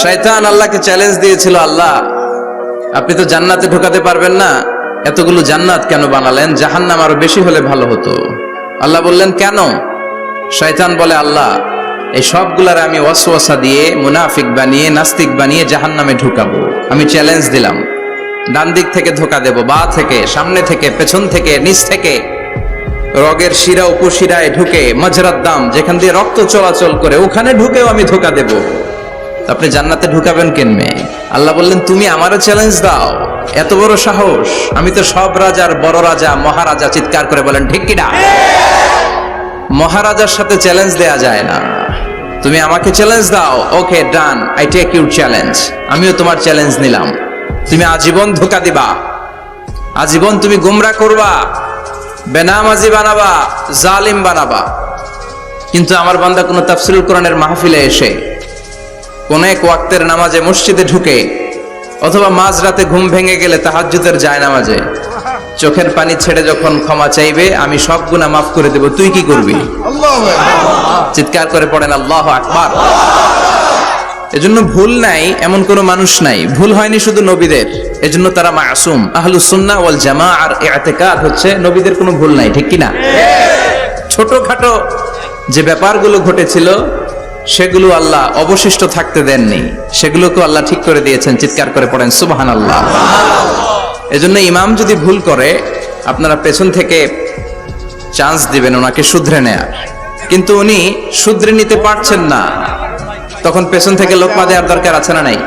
শয়তান আল্লাহকে চ্যালেঞ্জ দিয়েছিল, আল্লাহ আপনি তো জান্নাতে ঢোকাতে পারবেন না, এতগুলো জান্নাত কেন বানালেন? জাহান্নাম আরো বেশি হলে ভালো হতো। আল্লাহ বললেন কেন? শয়তান বলে, আল্লাহ এই সবগুলার আমি ওয়াসওয়াসা দিয়ে মুনাফিক বানিয়ে নাস্তিক বানিয়ে জাহান্নামে ঢুকাবো। আমি চ্যালেঞ্জ দিলাম, ডান দিক থেকে ধোকা দেব, বা থেকে, সামনে থেকে, পেছন থেকে, নিচ থেকে, রগের শিরা উপশিরায় ঢুকে, মাজরাত দাম যেখান দিয়ে রক্ত চলাচল করে ওখানে ঢুকেও আমি ধোকা দেব। আপনি জান্নাতে ঢুকাবেন কেনমে? আল্লাহ বললেন তুমি আমারও চ্যালেঞ্জ দাও, এত বড় সাহস? আমি তো সব রাজার বড় রাজা, মহারাজা। চিৎকার করে বলেন ঠিক কিনা? মহারাজার সাথে চ্যালেঞ্জ দেয়া যায় না। তুমি আমাকে চ্যালেঞ্জ দাও, ওকে ডান, আই টেক ইউর চ্যালেঞ্জ। আমিও তোমার চ্যালেঞ্জ নিলাম। তুমি আজীবন ধোকা দিবা, আজীবন তুমি গুমরা করবা, বেনামাজি বানাবা, জালিম বানাবা। কিন্তু আমার বান্দা কোনো তাফসীরুল কোরআনের মাহফিলে এসে কোন এক ওয়াক্তের নামাজে মসজিদে ঢুকে অথবা মাঝরাতে ঘুম ভেঙে গেলে তাহাজ্জুদের জায়নামাজে চোখের পানি ছেড়ে যখন ক্ষমা চাইবে, আমি সব গুনাহ মাফ করে দেব, তুই কি করবি? চিৎকার করে পড়েন আল্লাহু আকবার। এজন্য ভুল নাই এমন কোন মানুষ নাই, ভুল হয়নি শুধু নবীদের, এজন্য তারা মাসুম। আহলুস সুন্নাহ ওয়াল জামাআর ইতিকাদ হচ্ছে নবীদের কোনো ভুল নাই, ঠিক কি না? ছোটখাটো যে ব্যাপারগুলো ঘটেছিল সেগুলো আল্লাহ অবশিষ্ট থাকতে দেননি, সেগুলোকে আল্লাহ ঠিক করে দিয়েছেন। চিৎকার করে পড়েন সুবহানাল্লাহ। এজন্য ইমাম যদি ভুল করে আপনারা পেছন থেকে চান্স দিবেন ওনাকে শুধরে নেয়ার, কিন্তু উনি শুধরে নিতে পারছেন না, তখন পেছন থেকে লোকমা দেওয়ার দরকার আছে না নাই?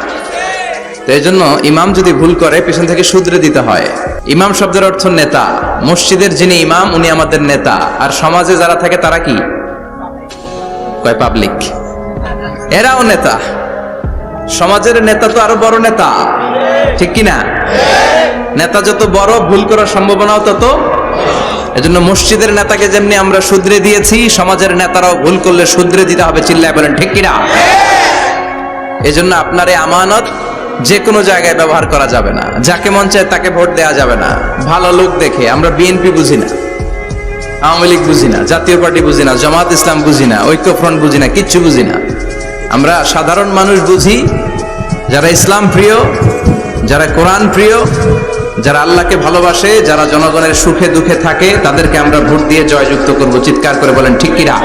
তো এই জন্য ইমাম যদি ভুল করে পেছন থেকে শুধরে দিতে হয়। ইমাম শব্দের অর্থ নেতা। মসজিদের যিনি ইমাম উনি আমাদের নেতা, আর সমাজে যারা থাকে তারা কি কয়? পাবলিক। এরাও নেতা। সমাজের নেতা তো আরো বড় নেতা, ঠিক কিনা? নেতা যত বড় ভুল করার সম্ভাবনাও তত। এজন্য মসজিদের নেতাকে যেমনি আমরা শুধরে দিয়েছি, সমাজের নেতারাও ভুল করলে শুধরে দিতে হবে। চিল্লায় বলেন ঠিক কিনা? এজন্য আপনার এই আমানত যে কোনো জায়গায় ব্যবহার করা যাবে না, যাকে মন চায় তাকে ভোট দেওয়া যাবে না। ভালো লোক দেখে, আমরা বিএনপি বুঝি না, আওয়ামী লীগ বুঝি না, জাতীয় পার্টি বুঝি না, জামাত ইসলাম বুঝি না, ঐক্যফ্রন্ট বুঝি না, কিচ্ছু বুঝি না। আমরা সাধারণ মানুষ বুঝি, যারা ইসলাম প্রিয়, যারা কোরআন প্রিয়, যারা আল্লাহকে ভালোবাসে, যারা জনগণের সুখে দুঃখে থাকে, তাদেরকে আমরা ভোট দিয়ে জয়যুক্ত করব। চিৎকার করে বলেন ঠিক কিনা?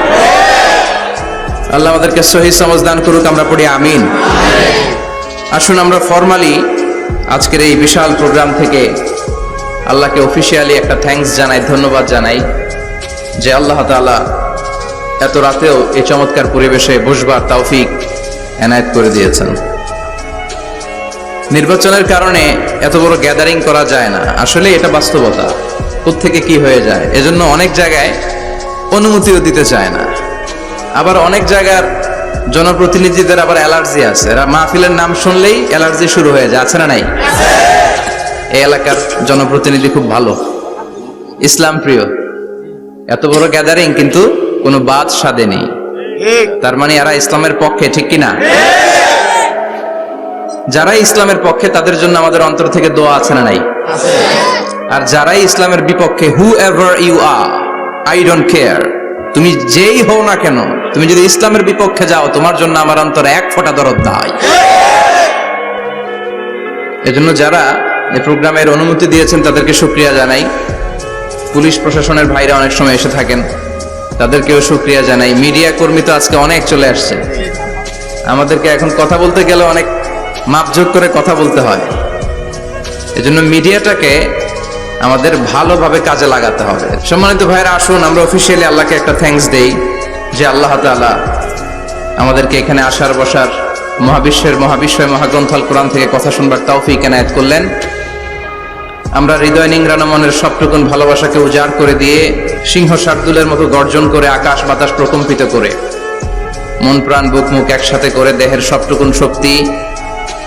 আল্লাহ আমাদেরকে সহি সমঝ দান করুক, আমরা পড়ি আমিন। আসুন আমরা ফরমালি আজকের এই বিশাল প্রোগ্রাম থেকে আল্লাহকে অফিসিয়ালি একটা থ্যাঙ্কস জানাই, ধন্যবাদ জানাই যে আল্লাহ তাআলা এত রাতেও এই চমৎকার পরিবেশে বসবার তৌফিক এনায়েত করে দিয়েছেন। নির্বাচনের কারণে এত বড় গ্যাদারিং করা যায় না, আসলে এটা বাস্তবতা। কোত্থেকে কি হয়ে যায়, এজন্য অনেক জায়গায় অনুমতিও দিতে চায় না। আবার অনেক জায়গার জনপ্রতিনিধিদের আবার অ্যালার্জি আছে, এরা মাহফিলের নাম শুনলেই অ্যালার্জি শুরু হয়ে যায়, আছে না নাই? এই এলাকার জনপ্রতিনিধি খুব ভালো, ইসলাম প্রিয়, এত বড় গ্যাদারিং কিন্তু কোনো বাদ সাধে নেই, তার মানে এরা ইসলামের পক্ষে, ঠিক কিনা? যারা ইসলামের পক্ষে তাদের জন্য আমাদের অন্তর থেকে দোয়া আছে না নাই? আর যারাই ইসলামের বিপক্ষে, whoever you are, I don't care, তুমি যেই হও না কেন, তুমি যদি ইসলামের বিপক্ষে যাও, তোমার জন্য আমার অন্তরে এক ফোঁটা দরদ নাই। এজন্য যারা এই প্রোগ্রামের অনুমতি দিয়েছেন তাদেরকে শুকরিয়া জানাই। পুলিশ প্রশাসনের ভাইরা অনেক সময় এসে থাকেন, তাদেরকেও শুকরিয়া জানাই। মিডিয়া কর্মী তো আজকে অনেক চলে আসছে, আমাদেরকে এখন কথা বলতে গেলে অনেক মাপযোগ করে কথা বলতে হয়। এজন্য মিডিয়াটাকে আমাদের ভালোভাবে কাজে লাগাতে হবে। সম্মানিত ভাইরা, আসুন আমরা অফিসিয়ালি আল্লাহকে একটা থ্যাঙ্কস দেই যে আল্লাহ তাআলা আমাদেরকে এখানে আসার বসার, মহাবিশ্বের মহাবিশ্বয় মহাগ্রন্থ আল কোরআন থেকে কথা শুনবার তৌফিক এনায়েত করলেন। আমরা হৃদয় নিংড়ানো মনের সবটুকুন ভালোবাসাকে উজাড় করে দিয়ে সিংহ শার্দুলের মতো গর্জন করে আকাশ বাতাস প্রকম্পিত করে মন প্রাণ বুক মুখ একসাথে করে দেহের সবটুকুন শক্তি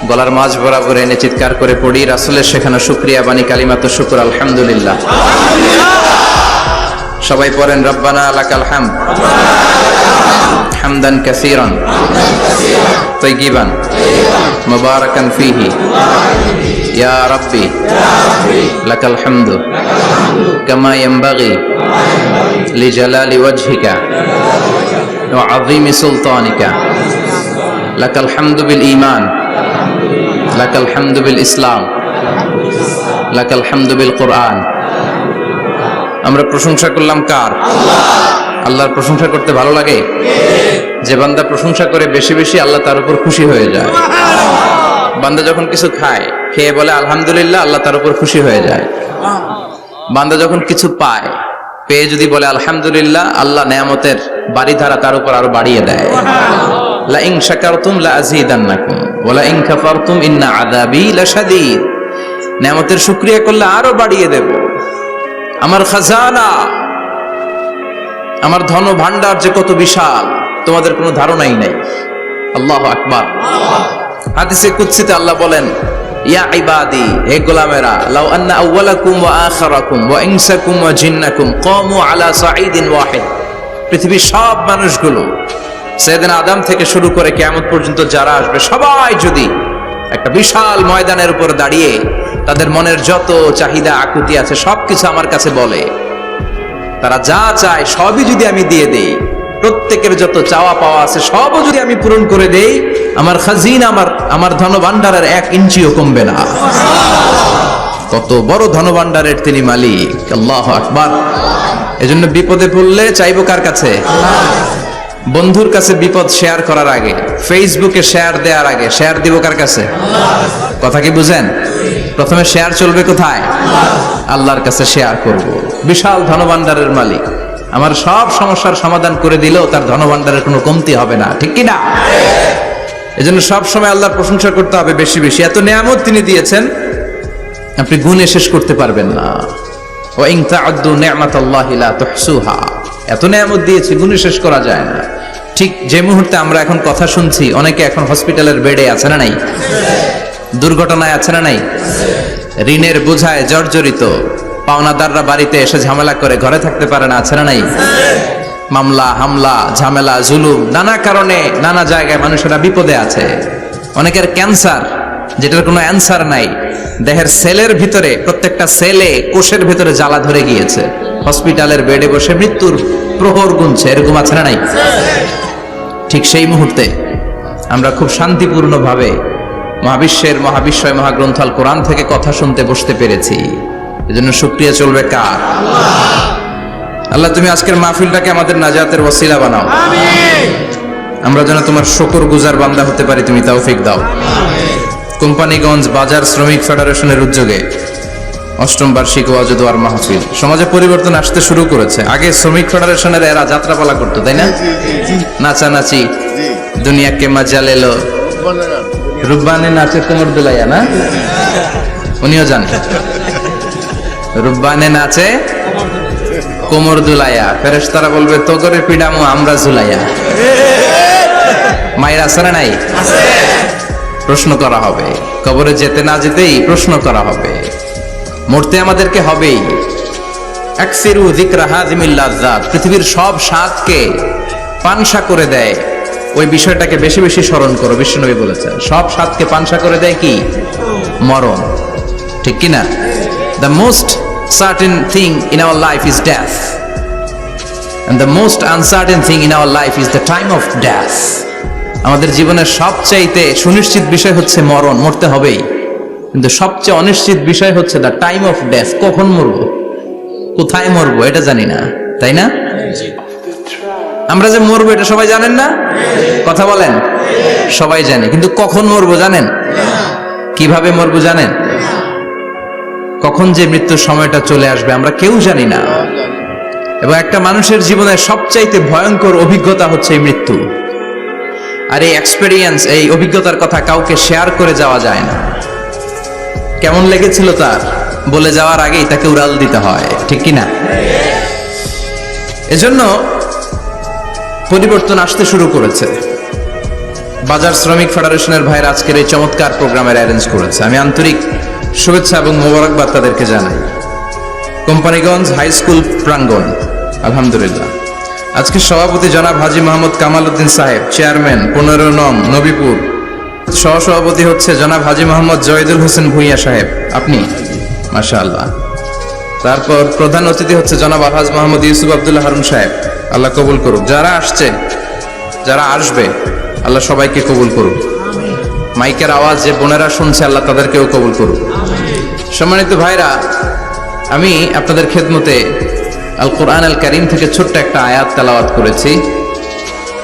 গলার মাঝ বরাবর এনে চিৎকার করে পড়ি রাসূলের শেখানো শুকরিয়া বাণী কালিমাতুশ শুকর আলহামদুলিল্লাহ। সবাই পড়েন রব্বানা লাকাল হামদ হামদান কাসীরান তাইয়িবান মুবারাকান ফীহি ইয়া রাব্বি লাকাল হামদু কামা ইয়ানবাগি লিজালালি ওয়াজহিকা ওয়া আযীমি সুলতানিকা লাকাল হামদু বিল ঈমান, লাকাল হামদু বিল ইসলাম, লাকাল হামদু বিল কুরআন। আমরা প্রশংসা করলাম কার? আল্লাহর প্রশংসা করতে ভালো লাগে? যে বান্দা প্রশংসা করে বেশি বেশি, আল্লাহ তার উপর খুশি হয়ে যায়। বান্দা যখন কিছু খায়, খেয়ে বলে আলহামদুলিল্লাহ, আল্লাহ তার উপর খুশি হয়ে যায়। বান্দা যখন কিছু পায়, পেয়ে যদি বলে আলহামদুলিল্লাহ, আল্লাহ নেয়ামতের বাড়িধারা তার উপর আরো বাড়িয়ে দেয়। লা ইন শাকারতুম লা আযীদান্নাকুম ওয়া লা ইন কাফারতুম ইন্না আযাবী লাশাদীদ। নেয়ামতের শুকরিয়া করলে আরো বাড়িয়ে দেব। আমার খাজানা, আমার ধন ভান্ডার যে কত বিশাল, তোমাদের কোনো ধারণাই নাই। আল্লাহু আকবার। হাদিসে কুদসিতে আল্লাহ বলেন, ইয়া ইবাদি, হে গোলামেরা, লাউ আন্না আউওয়ালাকুম ওয়া আখিরাকুম ওয়া ইনসাকুম ওয়া জিন্নাকুম কামু আলা সাঈদিন ওয়াহিদ। পৃথিবীর সব মানুষগুলো, সাইয়েদনা আদম থেকে শুরু করে কিয়ামত পর্যন্ত যারা আসবে, সবাই যদি একটা বিশাল ময়দানের উপর দাঁড়িয়ে তাদের মনের যত চাহিদা আকুতি আছে সবকিছু আমার কাছে বলে, তারা যা চায় সবই যদি আমি দিয়ে দেই, প্রত্যেকের যত চাওয়া পাওয়া আছে সবও যদি আমি পূরণ করে দেই, আমার খাজিনা, আমার ধনভাণ্ডারের 1 ইঞ্চিও কমবে না। কত বড় ধনভাণ্ডারের তিনি মালিক। আল্লাহু আকবার। এজন্য বিপদে পড়লে চাইবো কার কাছে? বন্ধুর কাছে বিপদ শেয়ার করার আগে, ফেসবুকে শেয়ার দেওয়ার আগে শেয়ার দিব কার কাছে? কথা কি বুঝেন? প্রথমে শেয়ার চলবে কোথায়? আল্লাহর কাছে শেয়ার করব। বিশাল ধনভাণ্ডারের মালিক আমার সব সমস্যার সমাধান করে দিলেও তার ধনভাণ্ডারের কোনো কমতি হবে না, ঠিক কি না? এজন্য সব সময় আল্লাহর প্রশংসা করতে হবে বেশি বেশি। এত নেয়ামত তিনি দিয়েছেন, আপনি গুণে শেষ করতে পারবেন না। ওয়া ইন তা'উদ্দু নি'মাতাল্লাহি লা তুহসুহা। এত নেয়ামত দিয়েছি, গুণে শেষ করা যায় না। ঠিক যে মুহূর্তে আমরা এখন কথা শুনছি, অনেকে এখন হসপিটালের বেডে আছে না নাই? দুর্ঘটনায় আছে না নাই? ঋণের বোঝায় জর্জরিত, পাওনাদাররা বাড়িতে এসে ঝামেলা করে ঘরে থাকতে পারে না, আছে না নাই? মামলা, হামলা, ঝামেলা, জুলুম, নানা কারণে নানা জায়গায় মানুষেরা বিপদে আছে। অনেকের ক্যান্সার, যেটার কোনো অ্যান্সার নাই। দেহের সেলের ভিতরে, প্রত্যেকটা সেলে, কোষের ভিতরে জ্বালা ধরে গিয়েছে, হসপিটালের বেডে বসে মৃত্যুর প্রহর গুনছে, এরকম আছে না নাই? ঠিক সেই মুহূর্তে আমরা খুব শান্তিপূর্ণভাবে মহাবিশ্বের মহাবিশ্বয় মহাগ্রন্থ আল কোরআন থেকে কথা শুনতে বসতে পেরেছি। এজন্য শুকরিয়া চলবে কার? আল্লাহ, তুমি আজকের মাহফিলটাকে আমাদের নাজাতের ওসিলা বানাও। আমরা যেন তোমার শুকর গুজার বান্দা হতে পারি, তুমি তৌফিক দাও। কোম্পানিগঞ্জ বাজার শ্রমিক ফেডারেশনের উদ্যোগে 8ম বার্ষিক ওয়াজ ও দোয়ার মাহফিল। সমাজে পরিবর্তন আসতে শুরু করেছে। আগে শ্রমিক ফেডারেশনের এরা যাত্রাপালা করতো, তাই না? নাচানাচি, দুনিয়াকে মজা লেলো, রুব্বানে নাচে কোমর দুলাইয়া, না? উনিও জানেন, রুব্বানে নাচে কোমর দুলাইয়া। ফেরেশতারা বলবে, তো করে পিডামো আমরা ঝুলাইয়া। মায়ের আছে না নাই? প্রশ্ন করা হবে, কবরে যেতে না যেতেই প্রশ্ন করা হবে। মরতে আমাদেরকে হবেই। আকসিরু যিকরা হাযিমিল লাযযাত, পৃথিবীর সব স্বাদকে পানসা করে দেয় ওই বিষয়টাকে বেশি বেশি স্মরণ করো। বিশ্বনবী বলেছেন, সব স্বাদকে পানসা করে দেয় কি? মরণ, ঠিক কি না? The most certain thing in our life is death, and the most uncertain thing in our life is the time of death. আমাদের জীবনের সবচাইতে সুনিশ্চিত বিষয় হচ্ছে মরণ, মরতে হবেই। কিন্তু সবচেয়ে অনিশ্চিত বিষয় হচ্ছে দ্য টাইম অফ ডেথ, কখন মরবো, কোথায় মরবো এটা জানি না, তাই না? আমরা যে মরবো এটা সবাই জানেন না? কথা বলেন। সবাই জানে, কিন্তু কখন মরবো জানেন? কিভাবে মরবো জানেন? কখন যে মৃত্যুর সময়টা চলে আসবে আমরা কেউ জানি না। এবং একটা মানুষের জীবনের সবচাইতে ভয়ঙ্কর অভিজ্ঞতা হচ্ছে এই মৃত্যু। আর এই এক্সপেরিয়েন্স, এই অভিজ্ঞতার কথা কাউকে শেয়ার করে যাওয়া যায় না। কেমন লেগেছিল তার বলে যাওয়ার আগেই তাকে উড়াল দিতে হয়, ঠিক কি না? এজন্য পরিবর্তন আসতে শুরু করেছে। বাজার শ্রমিক ফেডারেশনের ভাইরা আজকের এই চমৎকার প্রোগ্রামের অ্যারেঞ্জ করেছে। আমি আন্তরিক শুভেচ্ছা এবং মোবারকবাদ তাদেরকে জানাই। কোম্পানিগঞ্জ হাই স্কুল প্রাঙ্গণ, আলহামদুলিল্লাহ। আজকে সভাপতি জনাব হাজী মোহাম্মদ কামাল উদ্দিন সাহেব, চেয়ারম্যান 15 নং নবীপুর। সহসভাপতি হচ্ছে জনাব হাজী মোহাম্মদ জয়দুল হোসেন ভুঁইয়া সাহেব, আপনি, মাশাআল্লাহ। তারপর প্রধান অতিথি হচ্ছে জনাব আলহাজ মোহাম্মদ ইউসুফ আব্দুল্লাহ হারুন সাহেব, আল্লাহ কবুল করুক। যারা আসছে, যারা আসবে আল্লাহ সবাইকে কবুল করুক। মাইকের আওয়াজ যে বোনেরা শুনছে আল্লাহ তাদেরকেও কবুল করুক। সম্মানিত ভাইরা, আমি আপনাদের খেদমতে আল কোরআন আল কারীম থেকে ছোট্ট একটা আয়াত তেলাওয়াত করেছি।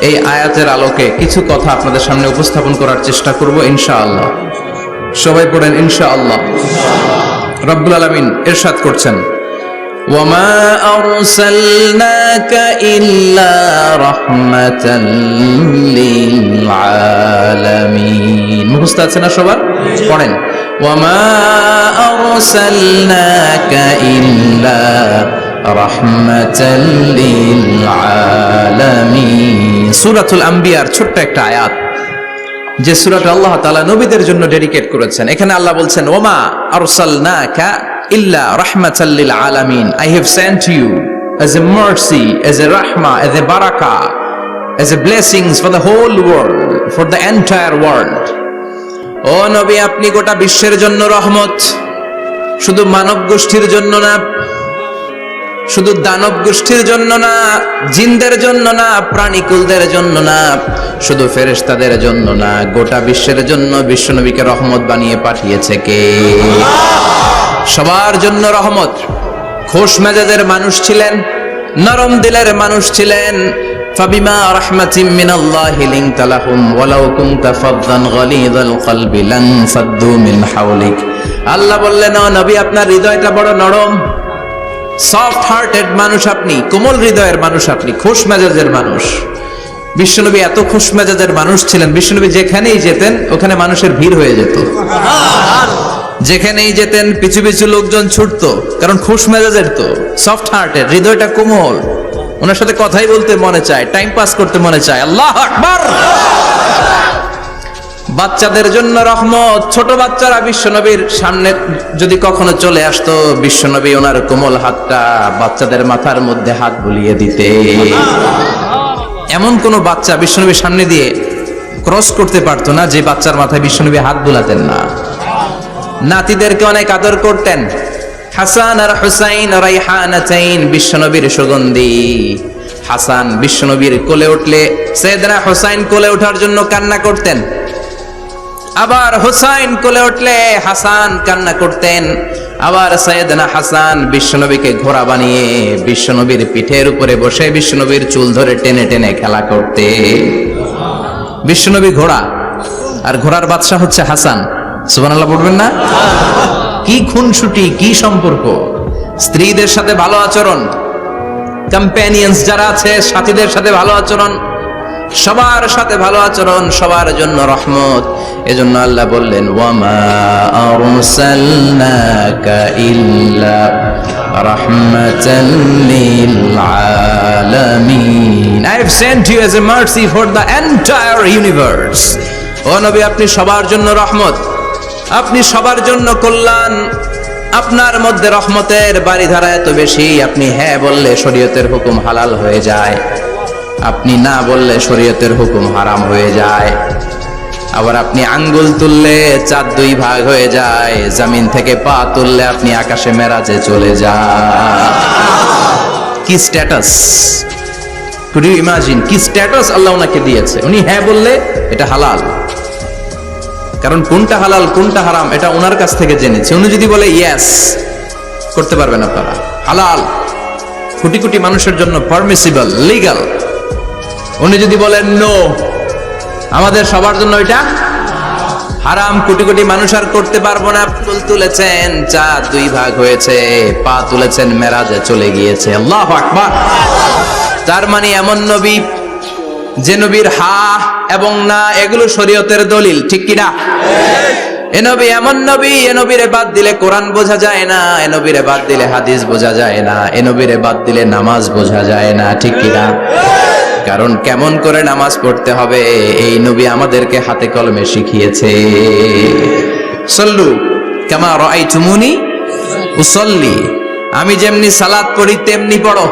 এই আয়াতের আলোকে কিছু কথা আপনাদের সামনে উপস্থাপন করার চেষ্টা করব ইনশাআল্লাহ। সবাই পড়েন ইনশাআল্লাহ। রব্বুল আলামিন ইরশাদ করছেন, ওয়ামা আরসালনাকা ইল্লা রাহমাতাল লিল আলামিন। মুখস্থ আছে না সবার? পড়েন, ওয়ামা আরসালনাকা ইল্লা রাহমাতাল লিল আলামিন। সূরাতুল আম্বিয়ার ছোট্ট একটা আয়াত, যে সূরাটা আল্লাহ তাআলা নবীদের জন্য ডেডিকেট করেছেন। এখানে আল্লাহ বলছেন, ওমা আরসালনাকা ইল্লা রাহমাতাল লিল আলামিন। I have sent you as a mercy, as a rahmah, as a barakah, as a blessings for the whole world, for the entire world. ও নবী, আপনি গোটা বিশ্বের জন্য রহমত, শুধু মানব গোষ্ঠীর জন্য না, শুধু দানব গোষ্ঠীর জন্য না, জিনদের জন্য না, প্রাণীকুলদের জন্য না, শুধু ফেরেশতাদের জন্য না, গোটা বিশ্বের জন্য বিশ্বনবীকে রহমত বানিয়ে পাঠিয়েছে কে? সবার জন্য রহমত। খোশ মেজাজের মানুষ ছিলেন, নরম দিলের মানুষ ছিলেন। ফাবিমা রাহমাতিম মিনাল্লাহি লিনতা লাহুম ওয়ালাউ কুনতা ফাদদান গালিযাল কলবি লান ফাদ্দু মিন হাওলিক। আল্লাহ বললেন, ও নবী, আপনার হৃদয়টা বড় নরম, সফট হার্টেড মানুষ আপনি, কোমল হৃদয়ের মানুষ আপনি, খোশ মেজাজের মানুষ। বিশ্বনবী এত খোশ মেজাজের মানুষ ছিলেন, বিশ্বনবী যেখানেই যেতেন ওখানে মানুষের ভিড় হয়ে যেত। যেখানেই যেতেন পিছু পিছু লোকজন ছুটতো, কারণ খোশ মেজাজের তো, সফট হার্টেড, হৃদয়টা কোমল। ওনার সাথে কথাই বলতে মনে চায়, টাইম পাস করতে মনে চায়। আল্লাহু আকবার। বাচ্চাদের জন্য রহমত। ছোট বাচ্চারা বিশ্বনবীর সামনে যদি কখনো চলে আসতো, বিশ্বনবী ওনার কোমল হাতটা বাচ্চাদের মাথার মধ্যে হাত বুলিয়ে দিতে। এমন কোন বাচ্চা বিশ্বনবীর সামনে দিয়ে ক্রস করতে পারতো না যে বাচ্চার মাথায় বিশ্বনবী হাত বুলাতেন না। নাতিদেরকে অনেক আদর করতেন। হাসান আর হুসাইন রাইহানাতাইন, বিশ্বনবীর সুগন্ধি। হাসান বিশ্বনবীর কোলে উঠলে সাইয়েদনা হুসাইন কোলে ওঠার জন্য কান্না করতেন, আবার হুসাইন কোলে উঠলে হাসান কান্না করতেন। আবার সাইয়েদনা হাসান বিশ্বনবীকে ঘোড়া বানিয়ে বিশ্বনবীর পিঠের উপরে বসে বিশ্বনবীর চুল ধরে টেনে টেনে খেলা করতে। বিশ্বনবী ঘোড়া, আর ঘোড়ার বাদশা হচ্ছে হাসান। সুবহানাল্লাহ পড়বেন না? কি খুনসুটি, কি সম্পর্ক! স্ত্রীদের সাথে ভালো আচরণ, কম্প্যানিয়ন্স যারা আছে সাথীদের সাথে ভালো আচরণ, সবার সাথে ভালো আচরণ, সবার জন্য রহমত। এজন্য আল্লাহ বললেন, ওয়ামা আরসালনাকা ইল্লা রাহমাতাল লিল আলামিন। I have sent you as a mercy for the entire universe. ও নবী, আপনি সবার জন্য রহমত, আপনি সবার জন্য কল্যাণ। আপনার মধ্যে রহমতের বাড়িধারা এত বেশি, আপনি হ্যাঁ বললে শরীয়তের হুকুম হালাল হয়ে যায়, আপনি না বললে শরীয়তের হুকুম হারাম হয়ে যায়। আবার আপনি আঙ্গুল তুললে চাঁদ দুই ভাগ হয়ে যায়, জমিন থেকে পা তুললে আপনি আকাশে মেরাজে চলে যান। কি স্ট্যাটাস! কুড ইউ ইমাজিন কি স্ট্যাটাস আল্লাহ ওনাকে দিয়েছে। উনি হ্যাঁ বললে এটা হালাল, কারণ কোনটা হালাল কোনটা হারাম এটা ওনার কাছ থেকে জেনেছে। উনি যদি বলে ইয়েস, করতে পারবেন আপনারা, হালাল, কোটি কোটি মানুষের জন্য পারমিসিবল, লিগ্যাল। উনি যদি বলেন নো, আমাদের সবার জন্য এটা হারাম, কোটি কোটি মানুষ আর করতে পারবো না। ফুল তুলেছেন, চাঁদ দুই ভাগ হয়েছে, পা তুলেছেন, মেরাজে চলে গিয়েছে। আল্লাহু আকবার। তার মানে এমন নবী যে নবীর হা এবং না এগুলো শরীয়তের দলিল, ঠিক কিনা? এ নবী এমন নবী, এ নবীরে বাদ দিলে কোরআন বোঝা যায় না, এ নবীরে বাদ দিলে হাদিস বোঝা যায় না, এ নবীরে বাদ দিলে নামাজ বোঝা যায় না, ঠিক কিনা? কারণ কেমন করে নামাজ পড়তে হবে এই নবী আমাদেরকে হাতে কলমে শিখিয়েছে। সল্লু কামা রাআইতুমুনি উসাল্লি, আমি যেমনি সালাত পড়ি তেমনি পড়ো।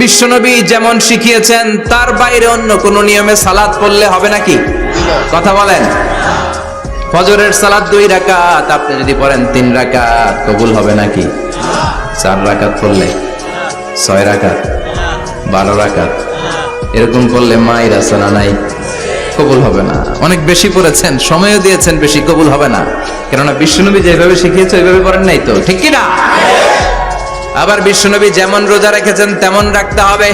বিশ্বনবী যেমন শিখিয়েছেন তার বাইরে অন্য কোন নিয়মে সালাত পড়লে হবে নাকি? কথা বলেন। ফজরের সালাত 2 রাকাত, আপনি যদি পড়েন 3 রাকাত, কবুল হবে নাকি? 4 রাকাত পড়লে, 6 রাকাত, 12 রাকাত, এরকম করলে মায়ের আসনা নাই। কবুল হবে না। অনেক বেশি পড়েছেন, সময়ও দিয়েছেন বেশি, কবুল হবে না। কেননা বিশ্বনবী যেভাবে শিখিয়েছে ওইভাবে করেন নাই তো, ঠিক কি না? আবার বিশ্বনবী যেমন রোজা রেখেছেন তেমন রাখতে হবে।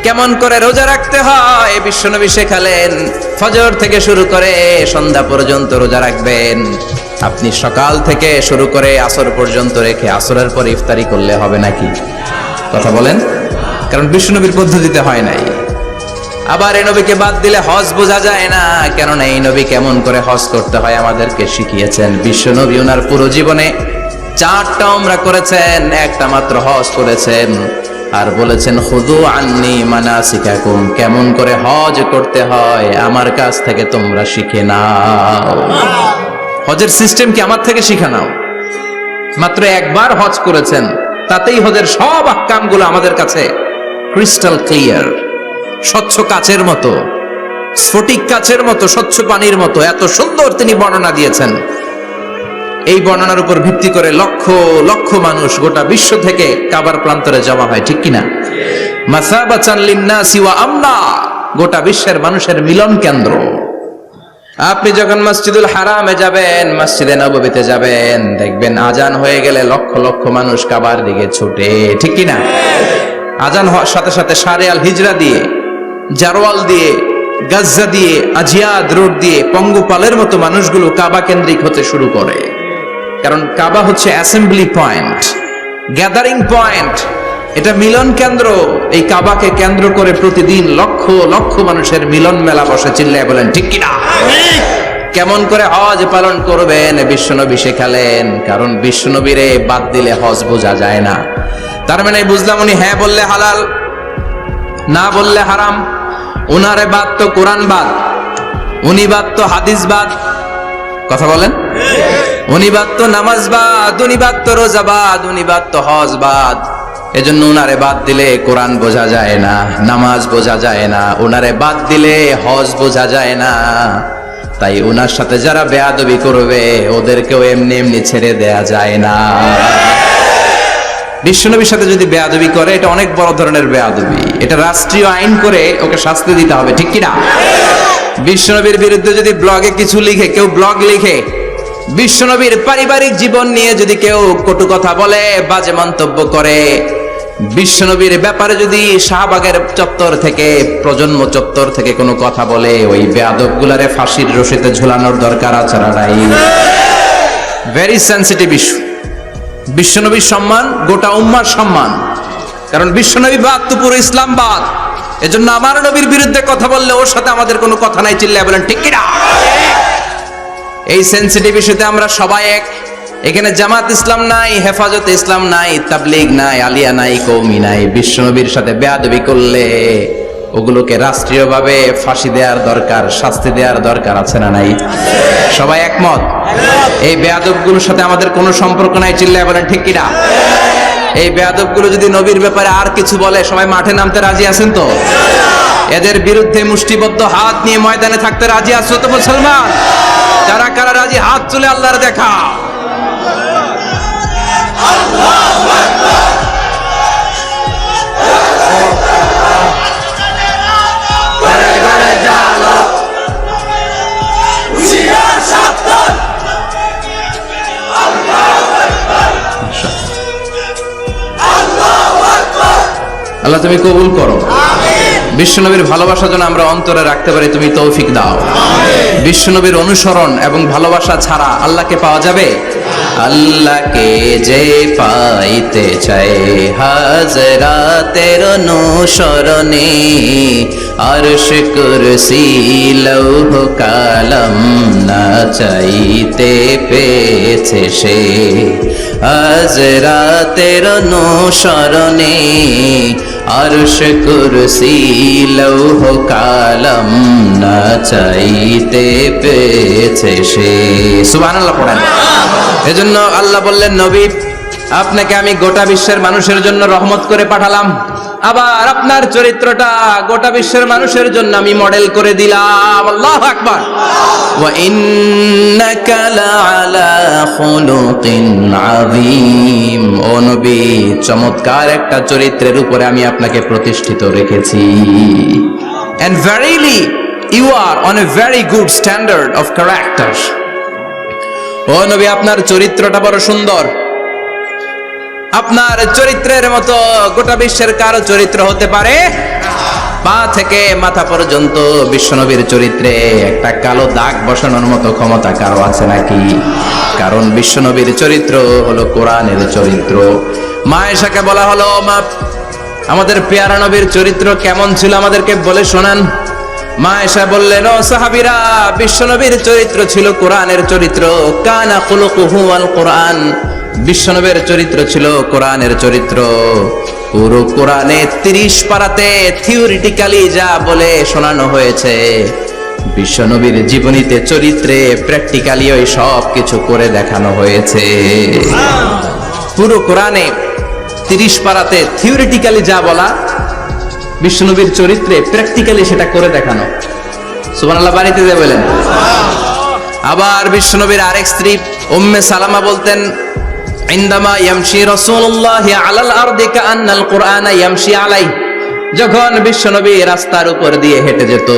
কেমন করে রোজা রাখতে হয় বিশ্বনবী শেখালেন। ফজর থেকে শুরু করে সন্ধ্যা পর্যন্ত রোজা রাখবেন। আপনি সকাল থেকে শুরু করে আসর পর্যন্ত রেখে আসরের পর ইফতারি করলে হবে নাকি? কথা বলেন। কারণ বিশ্বনবীর পদ্ধতিতে হয় নাই। আবার এই নবীকে বাদ দিলে হজ বোঝা যায় না, কেননা এই নবী কেমন করে হজ করতে হয় আমাদেরকে শিখিয়েছেন। বিশ্বনবী ওনার পুরো জীবনে 4টা উমরা করেছেন, একটা মাত্র হজ করেছেন। আর বলেছেন খুযু আন্নী মানাসিকাকুম, কেমন করে হজ করতে হয় আমার কাছ থেকে তোমরা শিখে নাও। হজের সিস্টেম কি আমার থেকে শিখে নাও। মাত্র একবার হজ করেছেন, তাতেই হজের সব আহকামগুলো আমাদের কাছে ক্রিস্টাল ক্লিয়ার, স্বচ্ছ কাচের মতো, স্ফটিক কাচের মতো, স্বচ্ছ পানির মতো এত সুন্দর তিনি বর্ণনা দিয়েছেন। এই বর্ণনার উপর ভিত্তি করে লক্ষ লক্ষ মানুষ গোটা বিশ্ব থেকে কাবার প্রান্তরে জমা হয়, ঠিক কিনা? মাসাবাতান লিন্নাসি ওয়া আমনা, গোটা বিশ্বের মানুষের মিলন কেন্দ্র। আপনি যখন মসজিদুল হারামে যাবেন, মসজিদে নববীতে যাবেন, দেখবেন আজান হয়ে গেলে লক্ষ লক্ষ মানুষ কাবার দিকে ছুটে, ঠিক কিনা? আজান হওয়ার সাথে সাথে শারে আল হিজরা দিয়ে, জারওয়াল দিয়ে, গাজ্জা দিয়ে, আজিয়াদ রোড দিয়ে পঙ্গপালের মতো মানুষগুলো কাবা কেন্দ্রিক হতে শুরু করে। কারণ কাবা হচ্ছে অ্যাসেম্বলি পয়েন্ট, গ্যাদারিং পয়েন্ট, এটা মিলন কেন্দ্র। এই কাবাকে কেন্দ্র করে প্রতিদিন লক্ষ লক্ষ মানুষের মিলন মেলা বসে। চিল্লায় বলেন ঠিক কিনা? কেমন করে হজ পালন করবেন বিশ্বনবী শেখালেন। কারণ বিশ্বনবীরে বাদ দিলে হজ বোঝা যায় না। তার মানে বুঝলাম উনি হ্যাঁ বললে হালাল, না বললে হারাম। উনারে বাদ তো কোরআন বাদ, উনি বাদ তো হাদিস বাদ। কথা বলেন। উনি বাদ তো নামাজ বাদ, উনি বাদ তো রোজা বাদ, উনি বাদ তো হজ বাদ। এজন্য উনারে বাদ দিলে কোরআন বোঝা যায় না, নামাজ বোঝা যায় না, উনারে বাদ দিলে হজ বোঝা যায় না। তাই উনার সাথে যারা বেয়াদবি করবে ওদেরকেও এমনি এমনি ছেড়ে দেয়া যায় না। বিশ্বনবীর সাথে যদি বেয়াদবি করে এটা অনেক বড় ধরনের বেয়াদবি, এটা রাষ্ট্রীয় আইন করে ওকে শাস্তি দিতে হবে, ঠিক কিনা? বিশ্বনবীর বিরুদ্ধে যদি ব্লগে কিছু লিখে, কেউ ব্লগ লিখে, বিশ্বনবীর পারিবারিক জীবন নিয়ে যদি কেউ কটু কথা বলে, বাজে মন্তব্য করে, বিশ্বনবীর ব্যাপারে যদি শাহবাগের চত্বর থেকে, প্রজন্ম চত্বর থেকে কোনো কথা বলে, ওই বেয়াদব গুলারে ফাঁসির রশিতে ঝুলানোর দরকার আছে না নাই? Very sensitive issue. বিশ্বনবীর সম্মান গোটা উম্মার সম্মান। কারণ বিশ্বনবী বাদ তো পুরো ইসলাম বাদ। এজন্য আমার নবীর বিরুদ্ধে কথা বললে ওর সাথে আমাদের কোনো কথা নাই। চিল্লায় বলেন ঠিক কিনা? এই সেনসিটিভ ইস্যুতে আমরা সবাই এক। এখানে জামাত ইসলাম নাই, হেফাজতে ইসলাম নাই, তাবলীগ নাই, আলিয়া নাই, কওমি নাই। বিশ্বনবীর সাথে বেয়াদবি করলে ওগুলোকে রাষ্ট্রীয়ভাবে ফাঁসি দেওয়ার দরকার, শাস্তি দেওয়ার দরকার আছে না নাই? সবাই একমত? এই বেয়াদবগুলোর সাথে আমাদের কোনো সম্পর্ক নাই। চিল্লায় বলেন ঠিক কিনা? এই বেয়াদবগুলো যদি নবীর ব্যাপারে আর কিছু বলে সবাই মাঠে নামতে রাজি আছেন তো? এদের বিরুদ্ধে মুষ্টিবদ্ধ হাত নিয়ে ময়দানে থাকতে রাজি আছো তো মুসলমান? যারা কারা রাজি হাত তুলে আল্লাহর দেখা। আল্লাহ তুমি কবুল করো। বিশ্বনবীর ভালোবাসা যেন আমরা অন্তরে রাখতে পারি, তুমি তৌফিক দাও। বিশ্বনবীর অনুসরণ এবং ভালোবাসা ছাড়া আল্লাহকে পাওয়া যাবে? আল্লাহকে যে পাইতে চায় হাজরাতের অনুসরণে, আরশ কুরসি লৌহ কালাম না চাইতে পেয়েছে সে। হাজরাতের অনুসরণে আরশ কুরসি লৌহ কালাম না চাইতে পেয়েছে সে। সুবহানাল্লাহ পড়েন। এজন্য আল্লাহ বললেন, নবী আপনাকে আমি গোটা বিশ্বের মানুষের জন্য রহমত করে পাঠালাম। আবার আপনার চরিত্রটা গোটা বিশ্বের মানুষের জন্য আমি মডেল করে দিলাম। আল্লাহু আকবার। ওয়া ইন্নাকা লাআলা খুলুকিন আযীম। ও নবী, চমৎকার একটা চরিত্রের উপরে আমি আপনাকে প্রতিষ্ঠিত রেখেছি। And verily you are on a very good standard of character. ও নবী, আপনার চরিত্রটা বড় সুন্দর। আপনার চরিত্রের মতো গোটা বিশ্বের কারো চরিত্র হতে পারে? পা থেকে মাথা পর্যন্ত বিশ্বনবীর চরিত্রে একটা কালো দাগ বসানোর মতো ক্ষমতা কারো আছে নাকি? কারণ বিশ্বনবীর চরিত্র হলো কোরআনের চরিত্র। মা আয়েশাকে বলা হলো, মা, আমাদের পেয়ারা নবীর চরিত্র কেমন ছিল আমাদেরকে বলে শোনান। মা আয়েশা বললেন, ও সাহাবীরা, বিশ্বনবীর চরিত্র ছিল কোরআনের চরিত্র। কানা খুলুকুহু আল কোরআন। বিশ্বনবীর চরিত্র ছিল কোরআনের চরিত্র। পুরো কোরআনে 30 পারাতে থিওরিটিক্যালি যা বলে শোনানো হয়েছে, বিশ্বনবীর জীবনীতে চরিত্রে প্র্যাকটিক্যালি ওই সব কিছু করে দেখানো হয়েছে। পুরো কোরআনে 30 পারাতে থিওরিটিক্যালি যা বলা, বিশ্বনবীর চরিত্রে প্র্যাকটিক্যালি সেটা করে দেখানো। সুবহানাল্লাহ, বাড়িতে যে বলেন। আবার বিশ্বনবীর আরেক স্ত্রী উম্মে সালামা বলতেন, ইনদামা ইয়ামশি রাসূলুল্লাহি আলাল আরদি কাআন্নাল কুরআনা ইয়ামশি আলাইহি। যখন বিশ্বনবী রাস্তার উপর দিয়ে হেঁটে যেত,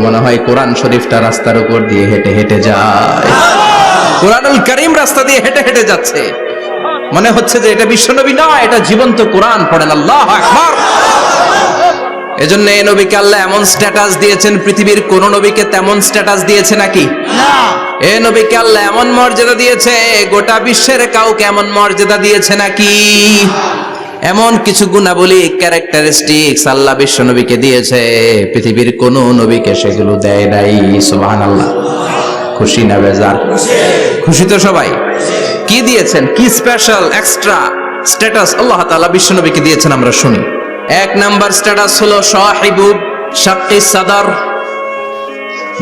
মনে হয় কোরআন শরীফটা রাস্তার উপর দিয়ে হেঁটে হেঁটে যায়। কোরআনুল কারীম রাস্তা দিয়ে হেঁটে হেঁটে যাচ্ছে, মনে হচ্ছে যে এটা বিশ্বনবী না, এটা জীবন্ত কোরআন। পড়েন আল্লাহু আকবার। এজন্য এই নবীকে আল্লাহ এমন স্ট্যাটাস দিয়েছেন, পৃথিবীর কোন নবীকে তেমন স্ট্যাটাস দিয়েছে নাকি? না। এই নবীকে আল্লাহ এমন মর্যাদা দিয়েছে, গোটা বিশ্বের কাউকে এমন মর্যাদা দিয়েছে নাকি? এমন কিছু গুণাবলী, ক্যারেক্টারিস্টিক্স আল্লাহ বিশ্ব নবীকে দিয়েছে, পৃথিবীর কোন নবীকে সেগুলো দেয় নাই। সুবহানাল্লাহ। খুশি না বেজার? খুশি তো সবাই। কি দিয়েছেন, কি স্পেশাল এক্সট্রা স্ট্যাটাস আল্লাহ তাআলা বিশ্ব নবীকে দিয়েছেন আমরা শুনি। এক নাম্বার স্ট্যাটাস হলো সাহিবু শাক্কি সাদর।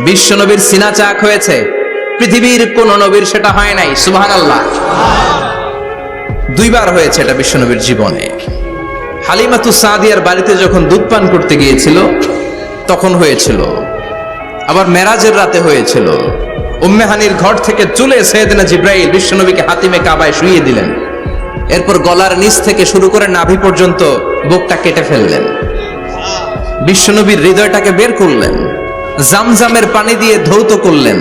বিশ্ব নবীর সিনা চাক হয়েছে, পৃথিবীর কোন নবীর সেটা হয় নাই। সুবহানাল্লাহ। 2 বার হয়েছে এটা বিশ্ব নবীর জীবনে। হালিমাতু সাদিয়ার বাড়িতে যখন দুধ পান করতে গিয়েছিল তখন হয়েছিল, আবার মেরাজের রাতে হয়েছিল। উম্মে হানির ঘর থেকে চলে সাইয়েদনা জিবরাইল বিশ্ব নবীকে হাতিমে কাবায় শুইয়ে দিলেন। এরপর গলার নিচ থেকে শুরু করে নাভি পর্যন্ত বুকটা কেটে ফেললেন, বিশ্বনবীর হৃদয়টাকে বের করলেন, জামজামের পানি দিয়ে ধৌত করলেন,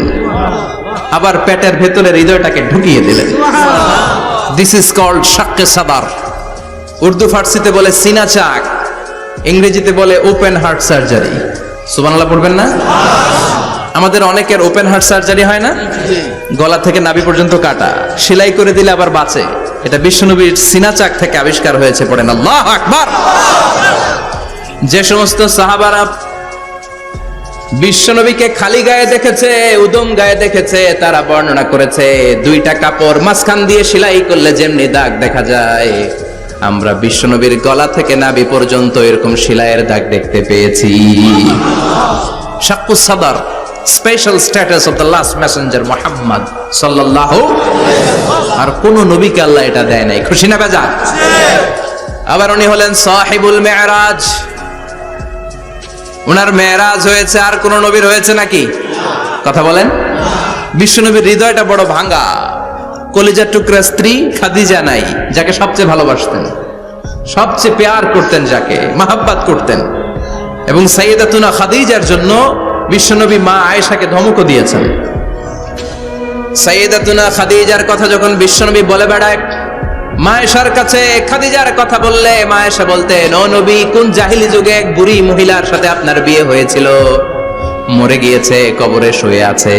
আবার পেটের ভেতরে হৃদয়টাকে ঢুকিয়ে দিলেন। দিস ইজ কল্ড শাক্কে সাদার। উর্দু ফার্সিতে বলে সিনা চাক, ইংরেজিতে বলে ওপেন হার্ট সার্জারি। সুবহানাল্লাহ পড়বেন না? আমাদের অনেকের ওপেন হার্ট সার্জারি হয় না, গলা থেকে নাভি পর্যন্ত কাটা, সেলাই করে দিলে আবার বাঁচে। এটা বিশ্বনবীর সিনা চাক থেকে আবিষ্কার হয়েছে। পড়েন আল্লাহু আকবার। যে সমস্ত সাহাবারা বিশ্বনবীকে খালি গায়ে দেখেছে, উদম গায়ে দেখেছে, তারা বর্ণনা করেছে 2টা কাপড় মাঝখান দিয়ে সেলাই করলে যেমনি দাগ দেখা যায়, আমরা বিশ্বনবীর গলা থেকে নাভি পর্যন্ত এরকম সেলাইয়ের দাগ দেখতে পেয়েছি। শাক্কুস সাদর, special status of the last Messenger Muhammad সাল্লাল্লাহু। আর কোন নবীকে আল্লাহ এটা দেয় নাই। খুশি না বেজার? আবার উনি হলেন সাহিবুল মেরাজ। উনার মেরাজ হয়েছে, আর কোন নবীর হয়েছে নাকি? কথা বলেন। বিশ্বনবীর হৃদয়টা বড় ভাঙা, কলিজার টুকরা স্ত্রী খাদিজা নাই, যাকে সবচেয়ে ভালোবাসতেন, সবচেয়ে প্যার করতেন, যাকে মাহাব্বাত করতেন। এবং সাইয়েদাতুনা খাদিজার জন্য বিশ্বনবী মা আয়েশাকে ধমকও দিয়েছেন। সাইয়েদাতুনা খাদিজার কথা যখন বিশ্বনবী বলে বেড়ায় মা আয়েশার কাছে, খাদিজার কথা বললে মা আয়েশা বলতেন, ও নবী, কোন জাহিলি যুগে এক বুড়ি মহিলার সাথে আপনার বিয়ে হয়েছিল, মরে গিয়েছে, কবরে শুয়ে আছে।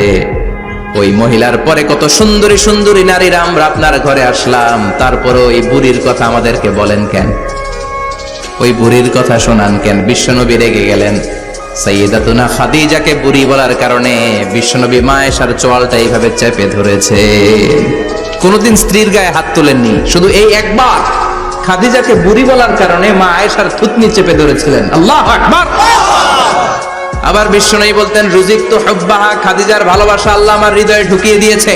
ওই মহিলার পরে কত সুন্দরী সুন্দরী নারীরা আমরা আপনার ঘরে আসলাম, তারপরে ওই বুড়ির কথা আমাদেরকে বলেন কেন? ওই বুড়ির কথা শোনান কেন? বিশ্বনবী রেগে গেলেন। সাইয়েদাতুনা খাদিজাকে বুড়ি বলার কারণে বিশ্বনবী মা আয়েশার চোয়ালটা এইভাবে চেপে ধরেছে। কোনদিন স্ত্রীর গায়ে হাত তোলেননি, শুধু এই একবার খাদিজাকে বুড়ি বলার কারণে মা আয়েশার থুতনি চেপে ধরেছিলেন। আল্লাহু আকবার। আবার বিশ্বনবী বলতেন, রুজিকতু হুব্বাহা, খাদিজার ভালোবাসা আল্লাহ আমার হৃদয়ে ঢুকিয়ে দিয়েছে।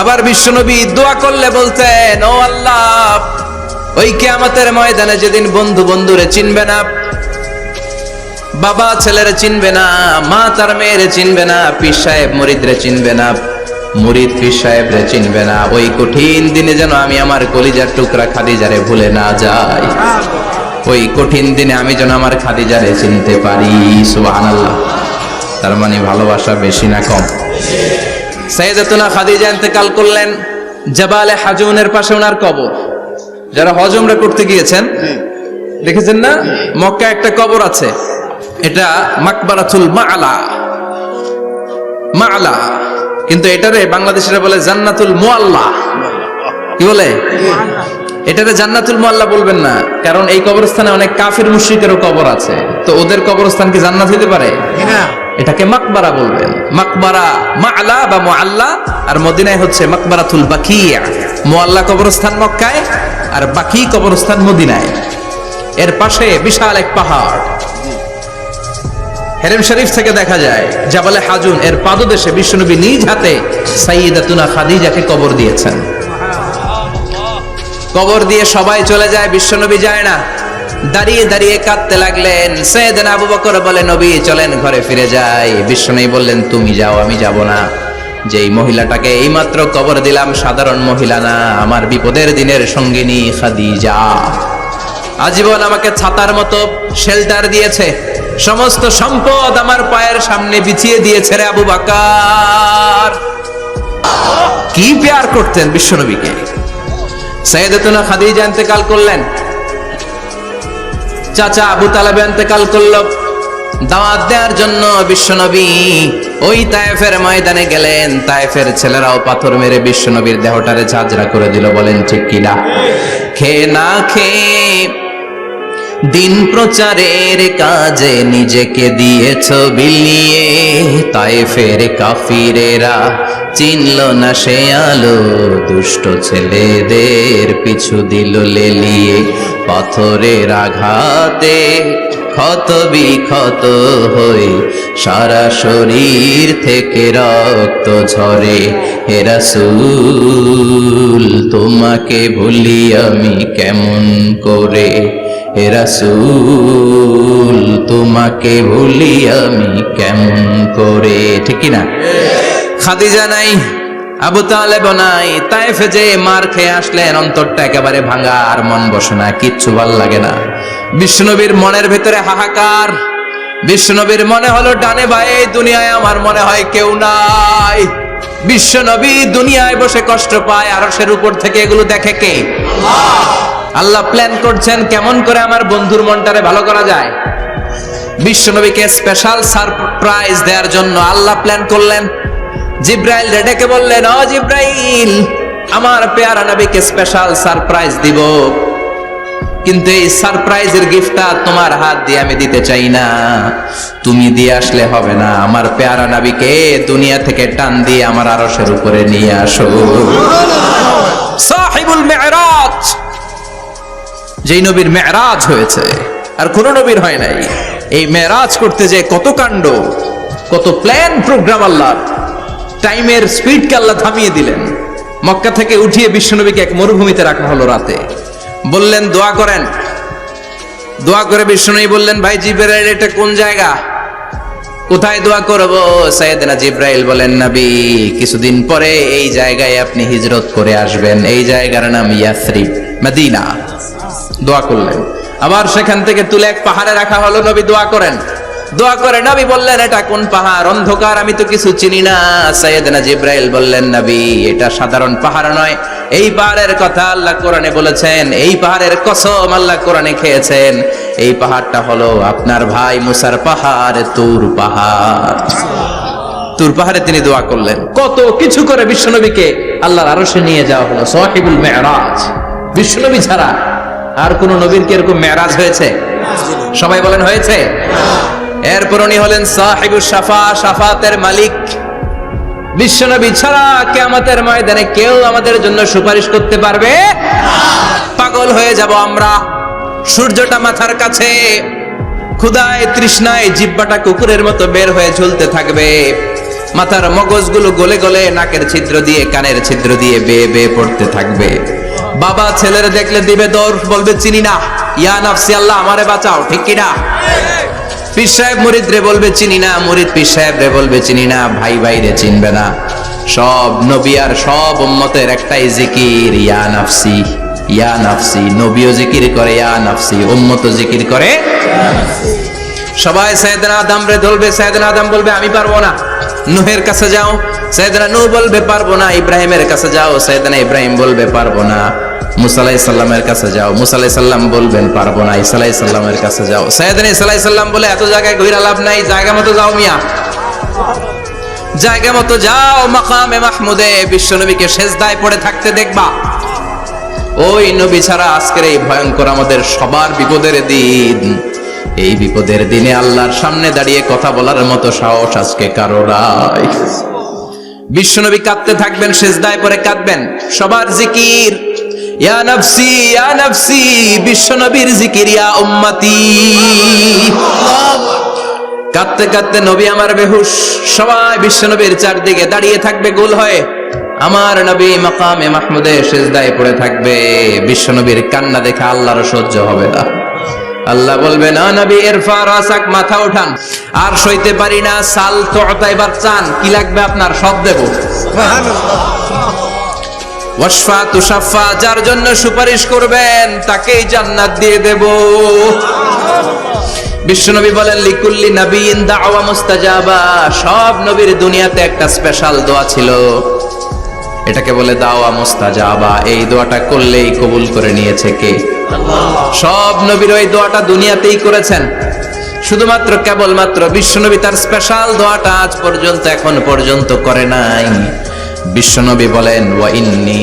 আবার বিশ্বনবী দোয়া করলে বলতেন, ও আল্লাহ, ওই কিয়ামতের ময়দানে যেদিন বন্ধু বন্ধুরে চিনবে না, বাবা ছেলেরে চিনবে না, মা তার মেয়েরে চিনবে না, পীর সাহেব মুরিদরে চিনবে না, মুরিদ পীর সাহেবরে চিনবে না, ওই কঠিন দিনে যেন আমি আমার কলিজার টুকরা খাদিজারে ভুলে না যাই। ওই কঠিন দিনে আমি যেন আমার খাদিজারে চিনতে পারি। সুবহানাল্লাহ। তার মানে ভালোবাসা বেশি না কম? সাইয়েদাতুনা খাদিজা ইন্তেকাল করলেন, জাবালে হাজুনের পাশে ওনার কবর। যারা হজ উমরা করতে গিয়েছেন দেখেছেন না, মক্কা একটা কবর আছে, এটা মাকবারাতুল মাআলা। মাআলা, কিন্তু এটারে বাংলাদেশিরা বলে জান্নাতুল মুআল্লা। কি বলে? এটারে জান্নাতুল মুআল্লা বলবেন না, কারণ এই কবরস্থানে অনেক কাফির মুশরিকেরও কবর আছে, তো ওদের কবরস্থান কি জান্নাত হতে পারে? এটাকে মাকবারা বলবেন। মাকবারা মাআলা বা মুআল্লা, আর মদিনায় হচ্ছে মাকবারাতুল বাকিয়া। মুআল্লা কবরস্থান মক্কায়, আর বাকি কবরস্থান মদিনায়। এর পাশে বিশাল এক পাহাড়, হেরেম শরীফ থেকে দেখা যায় জাবালে হাজুন, এর পাদদেশে বিশ্বনবী নিজ হাতে সাইয়্যিদাতুনা খাদিজাকে কবর দিয়েছেন। কবর দিয়ে সবাই চলে যায়, বিশ্বনবী যায় না। দাঁড়িয়ে দাঁড়িয়ে কাঁদতে লাগলেন। সাইয়েদনা আবু বকর বলে, নবী চলেন ঘরে ফিরে যাই। বিশ্বনবী বললেন, তুমি যাও, আমি যাব না। যেই মহিলাটাকে এইমাত্র কবর দিলাম সাধারণ মহিলা না, আমার বিপদের দিনের সঙ্গিনী খাদিজা। আজীবন আমাকে ছাতার মতো শেল্টার দিয়েছে, সমস্ত সম্পদ আমার পায়ের সামনে বিছিয়ে দিয়েছে রে আবু বকর। কি প্যার করতেন বিশ্বনবীকে। সাইয়েদাতুনা খাদিজা ইন্তেকাল করলেন, চাচা আবু তালেব ইন্তেকাল করল। দাওয়াত দেওয়ার জন্য বিশ্বনবী ওই তায়েফের ময়দানে গেলেন। তায়েফের ছেলেরাও পাথর মেরে বিশ্বনবীর দেহটারে ঝাঁঝরা করে দিল। বলেন ঠিক কিনা? খেয়ে না খেয়ে দিন প্রচারের কাজে নিজেকে দিয়েছ বিলিয়ে। তায়েফের কাফিরেরা চিনল না সে আলো, দুষ্ট ছেলেদের পিছু দিল লেলিয়ে। পাথরের আঘাতে ক্ষত বিক্ষত হয়ে সারা শরীর থেকে রক্ত ঝরে। হে রাসূল তোমাকে ভুলি আমি কেমন করে, হে রাসূল তোমাকে ভুলি আমি কেমন করে। ঠিক কি না? খাদিজা নাই, আবু তালেব নাই, তায়েফে যে মার খেয়ে আসলেন, অন্তরটা একেবারে ভাঙা, আর মন বসে না, কিচ্ছু ভাল লাগে না। বিশ্বনবীর মনের ভেতরে হাহাকার। বিশ্বনবীর মনে হলো ডানে বায়ে দুনিয়ায় আমার মনে হয় কেউ নাই। বিশ্বনবী দুনিয়ায় বসে কষ্ট পায়, আরশের উপর থেকে এগুলো দেখে কে? আল্লাহ প্ল্যান করছেন কেমন করে আমার বন্ধুর মনটারে ভালো করা যায়। বিশ্বনবীকে স্পেশাল সারপ্রাইজ দেওয়ার জন্য আল্লাহ প্ল্যান করলেন। জিব্রাইল ডেকে বললেন, ও জিব্রাইল, আমার পেয়ারা নবীকে স্পেশাল সারপ্রাইজ দিব, কিন্তু এই সারপ্রাইজের গিফটটা তোমার হাত দিয়ে আমি দিতে চাই না, তুমি দিয়ে আসলে হবে না। আমার পেয়ারা নবীকে দুনিয়া থেকে টান দিয়ে আমার আরশের উপরে নিয়ে আসো। সাহিবুল মিরাজ, যেই নবীর মেরাজ হয়েছে আর কোন নবীর হয় নাই। এই মেরাজ করতে যে কত কাণ্ড, কত প্ল্যান প্রোগ্রাম আল্লাহ। টাইমের স্পিডকে আল্লাহ থামিয়ে দিলেন। মক্কা থেকে উঠিয়ে বিশ্বনবীকে এক মরুভূমিতে রাখা হলো রাতে। বললেন দোয়া করেন। দোয়া করে বিশ্বনবী বললেন, ভাই জিবরাইল, এটা কোন জায়গা, কোথায় দোয়া করব? সাইয়েদনা জিবরাইল বলেন, নবী কিছুদিন পরে এই জায়গায় আপনি হিজরত করে আসবেন, এই জায়গার নাম ইয়াসরিব, মদিনা। দোয়া করলেন। আবার সেখান থেকে তুলে এক পাহাড়ে রাখা হলো, নবী দোয়া করেন। দোয়া করে নবী বললেন, এটা কোন পাহাড়, অন্ধকার, আমি তো কিছু চিনি না। সাইয়েদনা জিবরাইল বললেন, নবী এটা সাধারণ পাহাড় নয়, এই পাহাড়ের কথা আল্লাহ কোরআনে বলেছেন, এই পাহাড়ের কসম আল্লাহ কোরআনে খেয়েছেন। এই পাহাড়টা হলো আপনার ভাই মুসার পাহাড়, তুর পাহাড়। তুর পাহাড়ে তিনি দোয়া করলেন। কত কিছু করে বিশ্বনবীকে আল্লাহর আরশে নিয়ে যাওয়া হলো। সাহিবুল মেরাজ। বিশ্বনবী ছাড়া আর কোন নবীর কি এরকম মেরাজ হয়েছে? সবাই বলেন হয়েছে। এরপর উনি হলেন সাহিবুস শাফা, শাফাতের মালিক। বিশ্বনবী ছাড়া কিয়ামতের ময়দানে কেউ আমাদের জন্য সুপারিশ করতে পারবে না। পাগল হয়ে যাব আমরা। সূর্যটা মাথার কাছে, ক্ষুধায় তৃষ্ণায় জিহ্বাটা কুকুরের মতো বের হয়ে ঝুলতে থাকবে। মাথার মগজগুলো গলে গলে নাকের ছিদ্র দিয়ে, কানের ছিদ্র দিয়ে বেয়ে বেয়ে পড়তে থাকবে। বাবা ছেলের দেখলে দিবে দৌড়, বলবে চিনি না, ইয়া নাফসি, আল্লাহ আমারে বাঁচাও। ঠিক কিনা? পীর সাহেব মুরিদ রে বলবে চিনি না, মুরিদ পীর সাহেব রে বলবে চিনি না, ভাই ভাই রে চিনবে না। সব নবী আর সব উম্মতের একটাই জিকির, ইয়া নাফসি, ইয়া নাফসি। নবীও জিকির করে ইয়া নাফসি, উম্মতও জিকির করে। সবাই সাইয়েদনা আদম রে ধরবে, সাইয়েদনা আদম বলবে আমি পারবো না। নূহের কাছে যাও, সাইয়েদনা নূহ বলবে পারবো না। ইব্রাহিমের কাছে যাও, সাইয়েদনা ইব্রাহিম বলবে পারবো না। মুসা আলাইহিস সালামের কাছে যাও, মুসা আলাইহিস সালাম বলবেন পারবো না। ঈসা আলাইহিস সালামের কাছে যাও, সাইয়েদনা ঈসা আলাইহিস সালাম বলে এত জায়গায় ঘুরে লাভ নাই, জায়গা মতো যাও মিয়া, জায়গা মতো যাও মাকামে মাহমুদে, বিশ্বনবীকে সেজদায় পড়ে থাকতে দেখবা। ওই নবী ছাড়া আজকের এই ভয়ঙ্কর আমাদের সবার বিপদের দিন, এই বিপদের দিনে আল্লাহর সামনে দাঁড়িয়ে কথা বলার মতো সাহস আজকে কারো নাই। বিশ্বনবী কাঁদতে থাকবেন, সেজদায় পড়ে কাঁদবেন। সবার জিকির ইয়া নফসি ইয়া নফসি, বিশ্বনবীর জিকির ইয়া উম্মতি। কাঁদতে কাঁদতে নবী আমার বেহুশ, সবাই বিশ্বনবীর চারদিকে দাঁড়িয়ে থাকবে গোল হয়ে। আমার নবী মাকামে মাহমুদে সেজদায় পড়ে থাকবে। বিশ্বনবীর কান্না দেখে আল্লাহর সহ্য হবে না। আল্লাহ বলবে না নবী ইরফা রাসাক, মাথা ওঠান, আর সইতে পারি না। সাল তুতা, এবার চান, কি লাগবে আপনার সব দেব। ওয়াশফা তুশাফা, যার জন্য সুপারিশ করবেন তাকেই জান্নাত দিয়ে দেব। বিশ্বনবী বলেন লিকুল্লি নবিয়িন দাওয়া মুস্তাজাবা, সব নবীর দুনিয়াতে একটা স্পেশাল দোয়া ছিল, এটাকে বলে দাওয়া মুস্তাজাবা। এই দোয়াটা করলেই কবুল করে নিয়েছে কে? সব নবীর ওই দোয়াটা দুনিয়াতেই করেছেন, শুধুমাত্র কেবলমাত্র বিশ্বনবী তার স্পেশাল দোয়াটা আজ পর্যন্ত এখন পর্যন্ত করে নাই। বিশ্বনবী বলেন ওয়া ইন্নী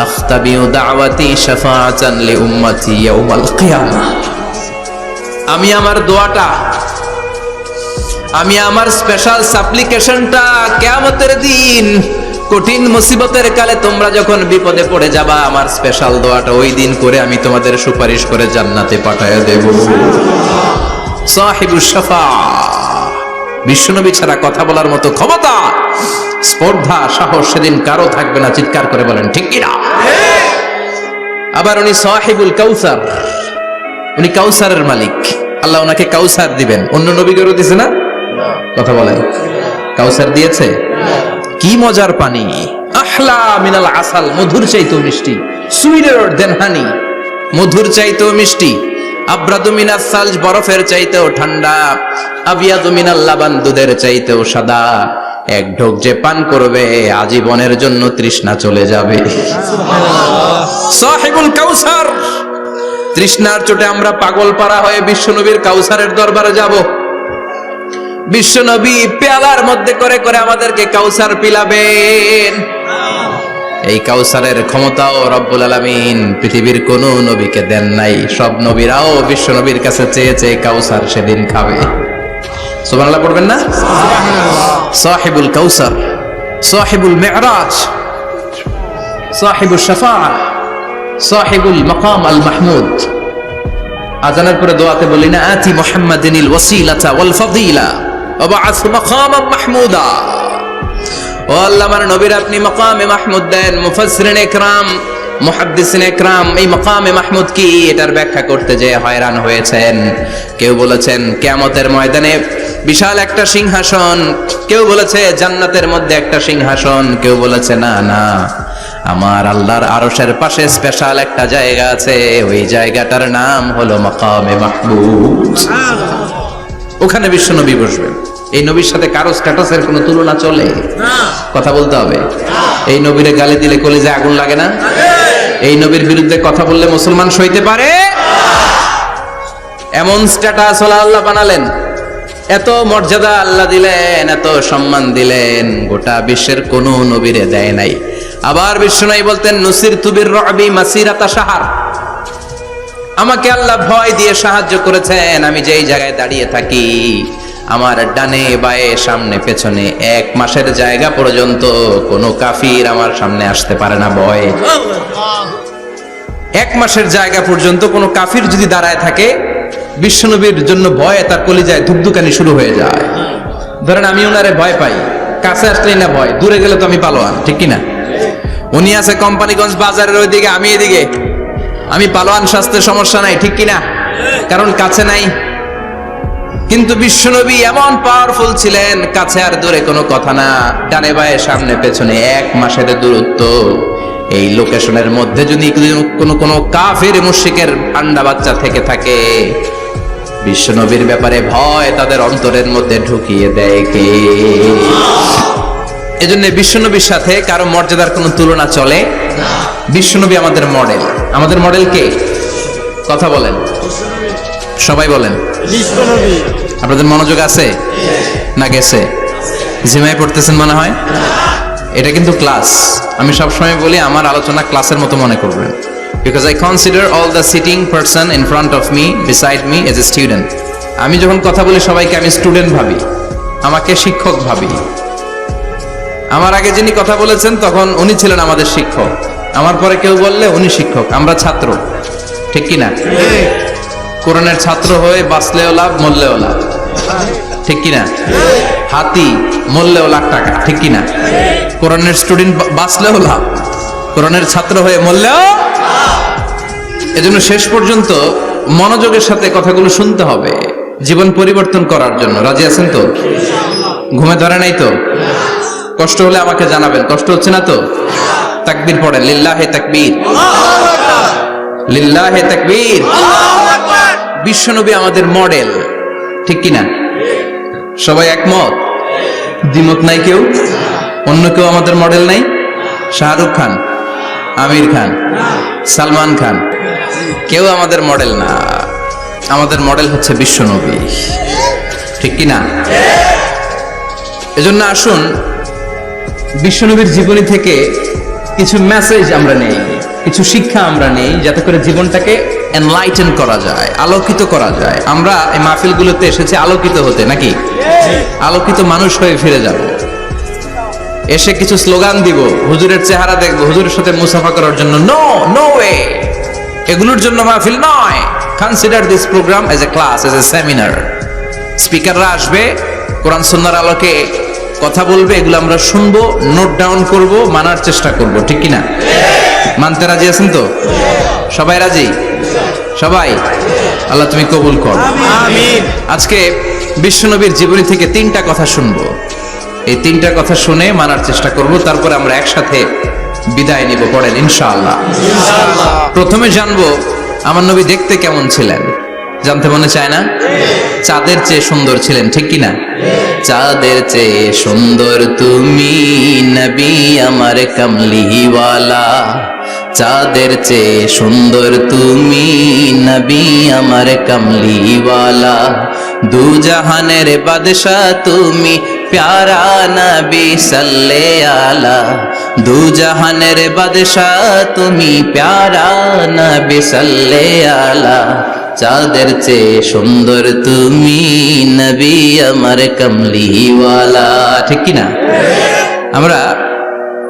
আখতাবিউ দাওয়াতি শাফাআতান লি উম্মতি ইয়াউমাল কিয়ামাহ, আমি আমার দোয়াটা, আমি আমার স্পেশাল সাপ্লিকেশনটা কিয়ামতের দিন কঠিন মুসিবতের কালে তোমরা যখন বিপদে পড়ে যাবা, আমার স্পেশাল দোয়াটা ওই দিন করে আমি তোমাদের সুপারিশ করে জান্নাতে পাঠায় দেব। সাহিবুশ শাফাআ, বিশ্বনবী ছাড়া কথা বলার মতো ক্ষমতা, স্পর্ধা, সাহস সেদিন কারো থাকবে না। চিৎকার করে বলেন ঠিক কি না? আবার উনি সাহিবুল কাউসার, উনি কাউসারের মালিক। আল্লাহ ওনাকে কাউসার দিবেন। অন্য নবীদেরও দিয়েছে না? কথা বলেন, কাউসার দিয়েছে। কি মজার পানি, আহলা মিনাল আসাল, মধুর চাইতেও মিষ্টি। সুইটার দেন হানি, মধুর চাইতেও মিষ্টি। আব্রাদু মিনাস সালজ, বরফের চাইতেও ঠান্ডা। আবিয়াদু মিনাল লাবান, দুধের চাইতেও সাদা। এক ঢোক যে পান করবে আজীবনের জন্য তৃষ্ণা চলে যাবে। সাহিবুল কাউসার, তৃষ্ণার চোটে আমরা পাগল পারা হয়ে বিশ্বনবীর কাউসারের দরবারে যাব। বিশ্বনবী পেয়ালার মধ্যে করে করে আমাদেরকে কাউসার পিলাবেন। এই কাউসারের ক্ষমতাও রব্বুল আলামিন পৃথিবীর কোন নবীকে দেন নাই। সব নবীরাও বিশ্বনবীর কাছে চেয়েছে কাউসার সেদিন খাবে। সুবহানাল্লাহ পড়বেন না? সাহিবুল কাউসার, সাহিবুল মিরাজ, সাহিবুশ শাফাআ, সাহিবুল মাকাম আল মাহমুদ। আজানের পরে দোয়াতে বলি না, আতি মুহাম্মাদিনিল ওয়াসিলাতা ওয়াল ফাদিলা ওয়া বা'আথ মাকামান মাহমুদা। ও আল্লাহ, আমার নবীর আপনি মাকামে মাহমুদ দেন। মুফাসসিরিন ইকরাম, মুহাদ্দিসিন ইকরাম এই মাকামে মাহমুদ কি এটার ব্যাখ্যা করতে যে হয়রান হয়েছেন। কেউ বলেছেন কিয়ামতের ময়দানে বিশাল একটা সিংহাসন, কেউ বলেছে জান্নাতের মধ্যে একটা সিংহাসন, কেউ বলেছে না না, আমার আল্লাহর আরশের পাশে স্পেশাল একটা জায়গা আছে, ওই জায়গাটার নাম হলো মাকামে মাহমুদ। ওখানে বিশ্বনবী বসবেন। এই নবীর সাথে কারো স্ট্যাটাসের কোনো তুলনা চলে? কথা বলতে হবে। এই নবীরে গালি দিলে কলিজায় আগুন লাগে না? এই নবীর বিরুদ্ধে কথা বললে মুসলমান সইতে পারে? এমন স্ট্যাটাস হলো আল্লাহ বানালেন, এত মর্যাদা আল্লাহ দিলেন, এত সম্মান দিলেন, গোটা বিশ্বের কোন নবীরে দেয় নাই। আবার বিশ্বনবী বলতেন নুসিরতু বির-রু'বি মাসিরাতা শাহর, আমাকে আল্লাহ ভয় দিয়ে সাহায্য করেছেন। আমি যেই জায়গায় দাঁড়িয়ে থাকি, আমার ডানে বায়ে সামনে পেছনে 1 মাসের জায়গা পর্যন্ত কোনো কাফির আমার সামনে আসতে পারে না ভয়ে। 1 মাসের জায়গা পর্যন্ত কোনো কাফির যদি দাঁড়ায় থাকে, বিশ্বনবীর জন্য ভয়ে তার কলিজায় ধুকধুকানি শুরু হয়ে যায়। ধরেন আমি ওনারে ভয় পাই, কাছে আসলেই না ভয়, দূরে গেলে তো আমি পালোয়ান, ঠিক কিনা? উনি আছে কোম্পানিগঞ্জ বাজারের ওইদিকে, আমি এদিকে, আমি পালোয়ান, স্বাস্থ্যের সমস্যা নাই, ঠিক কিনা? কারণ কাছে নাই। কিন্তু বিশ্বনবী এমন পাওয়ারফুল ছিলেন, কাছে আর দূরে কোনো কথা না, ডানে বায়ে সামনে পেছনে 1 মাসের দূরত্ব। এই লোকেশনের মধ্যে যদি কোনো কাফির মুশরিকের আন্ডা বাচ্চা থেকে থাকে, বিশ্বনবীর ব্যাপারে ভয় তাদের অন্তরের মধ্যে ঢুকিয়ে দেয় কে? এজন্য বিশ্বনবীর সাথে কারো মর্যাদার কোনো তুলনা চলে না। বিশ্বনবী আমাদের মডেল। আমাদের মডেল কে? কথা বলেন, সবাই বলেন। বিশ্বনবী। আপনাদের মনোযোগ আছে না গেছে? জিমায় পড়তেছেন মনে হয়। এটা কিন্তু ক্লাস। আমি সবসময় বলি আমার আলোচনা ক্লাসের মতো মনে করবেন, because I consider all the sitting person in front of me, beside me as a student. আমি যখন কথা বলি সবাইকে আমি স্টুডেন্ট ভাবি, আমাকে শিক্ষক ভাবি। আমার আগে যিনি কথা বলেছেন তখন উনি ছিলেন আমাদের শিক্ষক, আমার পরে কেউ বললে উনি শিক্ষক, আমরা ছাত্র, ঠিক কি না? কোরআনের ছাত্র হয়ে বাঁচলেও লাভ, মরলেও লাভ, ঠিক কি না? হাতি মরলেও লাখ টাকা, ঠিক কি না? কোরআনের স্টুডেন্ট বাঁচলেও লাভ, কোরআনের ছাত্র হয়ে মরলেও। এজন্য শেষ পর্যন্ত মনোযোগের সাথে কথাগুলো শুনতে হবে জীবন পরিবর্তন করার জন্য। রাজি আছেন তো? ঘুমে ধরে নাই তো? কষ্ট হলে আমাকে জানাবেন। কষ্ট হচ্ছে না তো? তাকবীর পড়েন, লিল্লাহে তাকবীর, লিল্লাহে তাকবীর। বিশ্বনবী আমাদের মডেল, ঠিক কি না? সবাই একমত? দ্বিমত নাই কেউ? অন্য কেউ আমাদের মডেল নাই? শাহরুখ খান, আমির খান, সালমান খান, কেউ আমাদের মডেল না। আমাদের মডেল হচ্ছে বিশ্বনবী, ঠিক কি না? এজন্য আসুন বিশ্বনবীর জীবনী থেকে কিছু মেসেজ আমরা নেই, কিছু শিক্ষা আমরা নেই, যাতে করে জীবনটাকে এনলাইটেন করা যায়, আলোকিত করা যায়। আমরা এই মাহফিলগুলোতে এসেছি আলোকিত হতে, নাকি? আলোকিত মানুষ হয়ে ফিরে যাব। এসে কিছু স্লোগান দিব, হুজুরের চেহারা দেখবো, হুজুরের সাথে মুসাফা করার জন্য। No, no way. এগুলোর জন্য মাহফিল নয়। Consider this program as a class, as a seminar. স্পিকাররা আসবে, কোরআন সুন্নাহর আলোকে কথা বলবে, এগুলো আমরা শুনবো, নোট ডাউন করব, মানার চেষ্টা করব, ঠিক কি না? মানতে রাজি আছেন তো? সবাই রাজি? সবাই? আল্লাহ তুমি কবুল কর। আমিন। আজকে বিশ্বনবীর জীবনী থেকে 3টা কথা শুনবো। এই 3টা কথা শুনে মানার চেষ্টা করব, তারপর আমরা একসাথে বিদায় নিব। পড়েন ইনশাআল্লাহ। ইনশাআল্লাহ। প্রথমে জানবো আমার নবী দেখতে কেমন ছিলেন। জানতে মনে চায় না? চাঁদের চেয়ে সুন্দর ছিলেন, ঠিক কি না? চাঁদের চেয়ে সুন্দর তুমি নবী আমার কামলিওয়ালা। চাঁদের চেয়ে সুন্দর তুমি নবী আমার কামলিওয়ালা। দু জাহানের বাদশা তুমি প্যারা নবী সাল্লে আলা। দু জাহানের বাদশা তুমি প্যারা নবী সাল্লে আলা। চাঁদের চেয়ে সুন্দর তুমি নবী আমার কামলিওয়ালা, ঠিক কি না? আমরা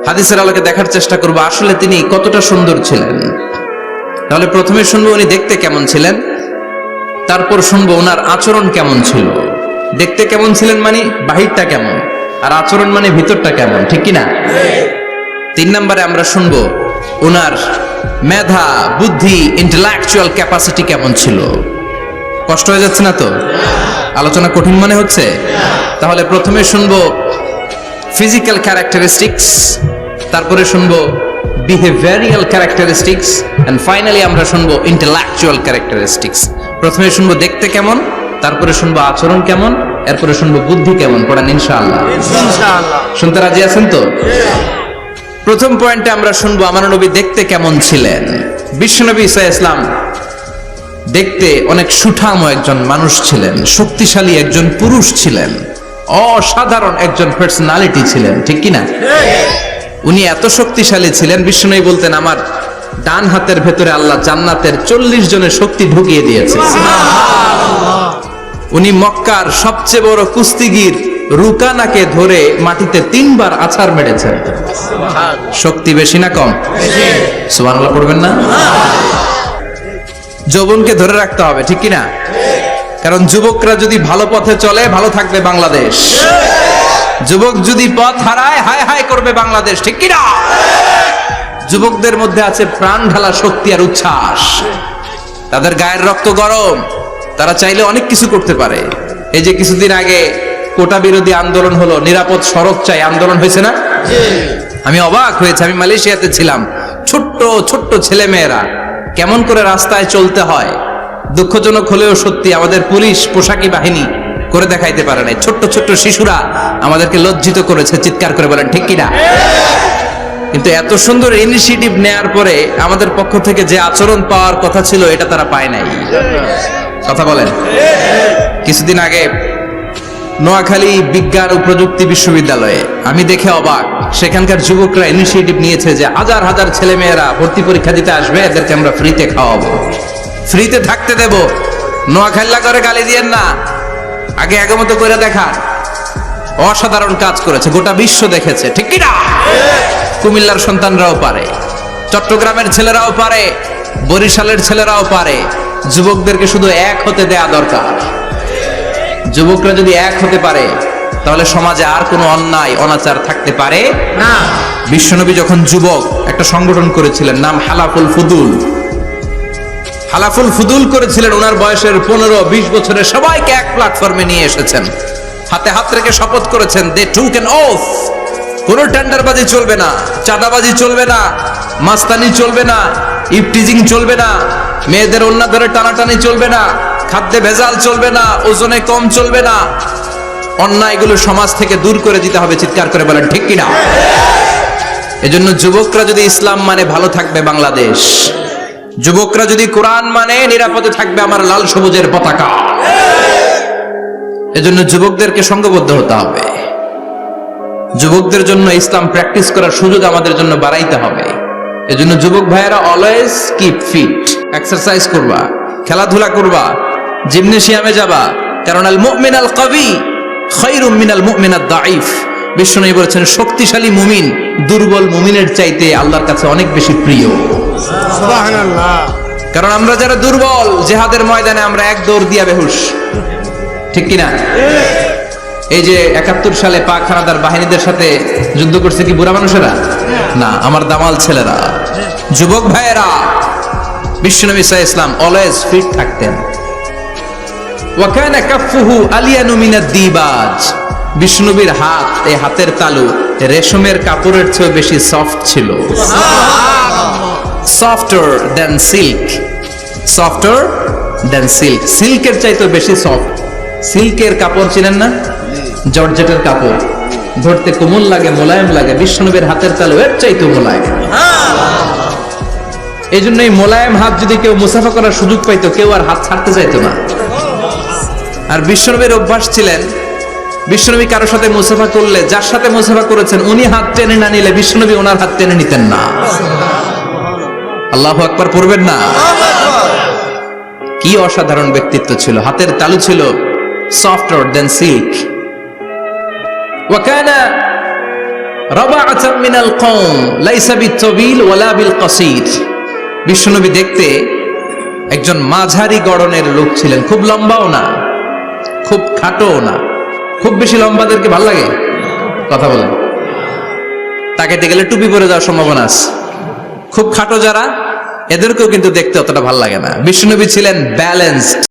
হাদিসের আলোকে দেখার চেষ্টা করব আসলে তিনি কতটা সুন্দর ছিলেন। তাহলে প্রথমে শুনবো উনি দেখতে কেমন ছিলেন, তারপর শুনবো ওনার আচরণ কেমন ছিল। দেখতে কেমন ছিলেন মানে বাহিরটা কেমন, আর আচরণ মানে ভিতরটা কেমন, ঠিক কি না? 3 নম্বরে আমরা শুনবো ওনার মেধা, বুদ্ধি, ইন্টেলেকচুয়াল ক্যাপাসিটি কেমন ছিল। কষ্ট হয়ে যাচ্ছে না তো? আলোচনা কঠিন মনে হচ্ছে? তাহলে প্রথমে শুনবো ফিজিক্যাল ক্যারেক্টারিস্টিক্স, তারপরে শুনবো বিহেভিয়ারিয়াল ক্যারেক্টারিস্টিক্স, এন্ড ফাইনালি আমরা শুনবো ইন্টেলেকচুয়াল ক্যারেক্টারিস্টিক্স। প্রথমে শুনবো দেখতে কেমন, তারপরে শুনবো আচরণ কেমন, এরপরে শুনবো বুদ্ধি কেমন। পড়েন ইনশাআল্লাহ। ইনশাআল্লাহ। শুনতে রাজি আছেন তো? প্রথম পয়েন্টে আমরা শুনবো আমার নবী দেখতে কেমন ছিলেন। বিশ্বনবী ঈসা ইসলাম দেখতে অনেক সুঠাম একজন মানুষ ছিলেন, শক্তিশালী একজন পুরুষ ছিলেন, অসাধারণ একজন পার্সোনালিটি ছিলেন, ঠিক কি না? উনি এত শক্তিশালী ছিলেন, বিশ্বনবী বলতেন আমার ডান হাতের ভেতরে আল্লাহ জান্নাতের 40 জনের শক্তি ঢুকিয়ে দিয়েছে। উনি মক্কার সবচেয়ে বড় কুস্তিগির রুকানাকে ধরে মাটিতে 3 বার আছাড় মেরেছেন। শক্তি বেশি না কম? সুবহানাল্লাহ পড়বেন না? যৌবনকে ধরে রাখতে হবে, ঠিক কি না? কারণ যুবকরা যদি ভালো পথে চলে ভালো থাকবে বাংলাদেশ, যুবক যদি পথ হারায় হায় হায় করবে বাংলাদেশ, ঠিক কি না? যুবকদের মধ্যে আছে প্রাণ ঢালা শক্তি আর উচ্ছ্বাস, তাদের গায়ের রক্ত গরম, তারা চাইলে অনেক কিছু করতে পারে। এই যে কিছুদিন আগে কোটা বিরোধী আন্দোলন হলো, নিরাপদ সড়ক চাই আন্দোলন হয়েছে না? আমি অবাক হয়েছে, আমি মালয়েশিয়াতে ছিলাম, ছোট্ট ছোট্ট ছেলে মেয়েরা কেমন করে রাস্তায় চলতে হয় দুঃখজনক হলেও সত্যি, আমাদের পুলিশ পোশাকি বাহিনী করে দেখাইতে পারে নাই। ছোট্ট ছোট্ট শিশুরা আমাদেরকে লজ্জিত করেছে, চিৎকার করে বলেন ঠিক কিনা? কিন্তু এত সুন্দর ইনিশিয়েটিভ নেয়ার পরে আমাদের পক্ষ থেকে যে আচরণ পাওয়ার কথা ছিল এটা তারা পায় নাই। কথা বলেন। কিছুদিন আগে নোয়াখালী বিজ্ঞান ও প্রযুক্তি বিশ্ববিদ্যালয়ে আমি দেখে অবাক, সেখানকার যুবকরা ইনিশিয়েটিভ নিয়েছে যে হাজার হাজার ছেলে মেয়েরা ভর্তি পরীক্ষা দিতে আসবে, এদেরকে আমরা ফ্রিতে খাওয়াবো, ফ্রিতে থাকতে দেব। নোয়াখালী করে গালি দিয়েন না, আগে মতো করে দেখান। অসাধারণ কাজ করেছে, গোটা বিশ্ব দেখেছে, ঠিক কিনা? কুমিল্লার সন্তানরাও পারে, চট্টগ্রামের ছেলেরাও পারে, বরিশালের ছেলেরাও পারে। যুবকদেরকে শুধু এক হতে দেয়া দরকার। যুবকরা যদি এক হতে পারে তাহলে সমাজে আর কোনো অন্যায় অনাচার থাকতে পারে না। বিশ্বনবী যখন যুবক একটা সংগঠন করেছিলেন, নাম হালাফুল ফুদুল। হালাফুল ফুদুল করেছিলেন, ওনার বয়সের 15-20 বছরের সবাইকে এক প্ল্যাটফর্মে নিয়ে এসেছেন, হাতে হাত রেখে শপথ করেছেন, দে টুক অ্যান ওথ, কোনো টেন্ডারবাজি চলবে না, চাঁদাবাজি চলবে না, মাস্তানি চলবে না, ইফটিজিং চলবে না, মেয়েদের ওন্না ধরে টানাটানি চলবে না, খাদ্যে ভেজাল চলবে না, ওজনে কম চলবে না, অন্যায়গুলো সমাজ থেকে দূর করে দিতে হবে। চিৎকার করে বলেন ঠিক কিনা? এজন্য যুবকরা যদি ইসলাম মানে ভালো থাকবে বাংলাদেশ, যুবকরা যদি কোরআন মানে নিরাপদে থাকবে আমার লাল সবুজের পতাকা। এজন্য যুবকদেরকে সংঘবদ্ধ হতে হবে, যুবকদের জন্য ইসলাম প্র্যাকটিস করার সুযোগ আমাদের জন্য বাড়াইতে হবে। এজন্য যুবক ভাইয়েরা অলওয়েজ কিপ ফিট, এক্সারসাইজ করবা, খেলাধুলা করবা, জিমনেশিয়ামে যাবা, কারণ আল মুমিন আল কবি খায়রুম মিনাল মুমিন আদ দাঈফ। বিষ্ণু বলেছেন শক্তিশালী মুমিন দুর্বল মুমিনের চাইতে আল্লাহর কাছে অনেক বেশি প্রিয়। সুবহানাল্লাহ। কারণ আমরা যারা দুর্বল, জিহাদের ময়দানে আমরা এক দৌড় দিয়া বেহুশ, ঠিক কিনা? এই যে 71 সালে পাক হানাদার বাহিনীদের সাথে যুদ্ধ করছে কি বুড়া মানুষেরা? না, আমার দামাল ছেলেরা, যুবক ভাইয়েরা। বিশ্বনবী সাল্লাল্লাহু আলাইহি ওয়াসাল্লাম অলওয়েজ ফিট থাকতেন। ওয়া কানা কাফফুহু আলিয়ানু মিনাদ দিবাজ। বিষ্ণুবীর হাত, এই হাতের তালু রেশমের কাপড়ের চেয়ে বেশি সফট ছিল। Softer than silk, softer than silk, সিল্কের চাইতে বেশি সফট। সিল্কের কাপড় চিনেন না? জর্জেটের কাপড় ধরতে কোমল লাগে, মোলায়েম লাগে। বিষ্ণুবীর হাতের তালু এর চাইতে মোলায়েম। এই জন্য এই মোলায়েম হাত যদি কেউ মুসাফা করার সুযোগ পাইতো, কেউ আর হাত ছাড়তে চাইতো না। আর বিষ্ণুবীর অভ্যাস ছিলেন, বিষ্ণুনবী কারোর সাথে মুসাফা করলে, যার সাথে মুসাফা করেছেন উনি হাত টেনে না নিলে বিষ্ণুনবী ওনার হাত টেনে নিতেন না। আল্লাহু আকবার পড়বেন না? কি অসাধারণ ব্যক্তিত্ব ছিল, হাতের তালু ছিল সফটার দেন সিল্ক। ওয়া কানা রাবাআতাম মিনাল কওম লাইসা বিত-তাবিল ওয়ালা বিল কাসীর। বিষ্ণুনবী দেখতে একজন মাঝারি গড়নের লোক ছিলেন, খুব লম্বাও না, খুব খাটোও না। খুব বেশি লম্বাদেরকে ভাল লাগে? কথা বলেন। তাকাইতে গেলে টুপি পরে যাওয়ার সম্ভাবনা আছে। খুব খাটো যারা, এদেরকেও কিন্তু দেখতে অতটা ভাল লাগে না। বিষ্ণুনবী ছিলেন ব্যালেন্সড।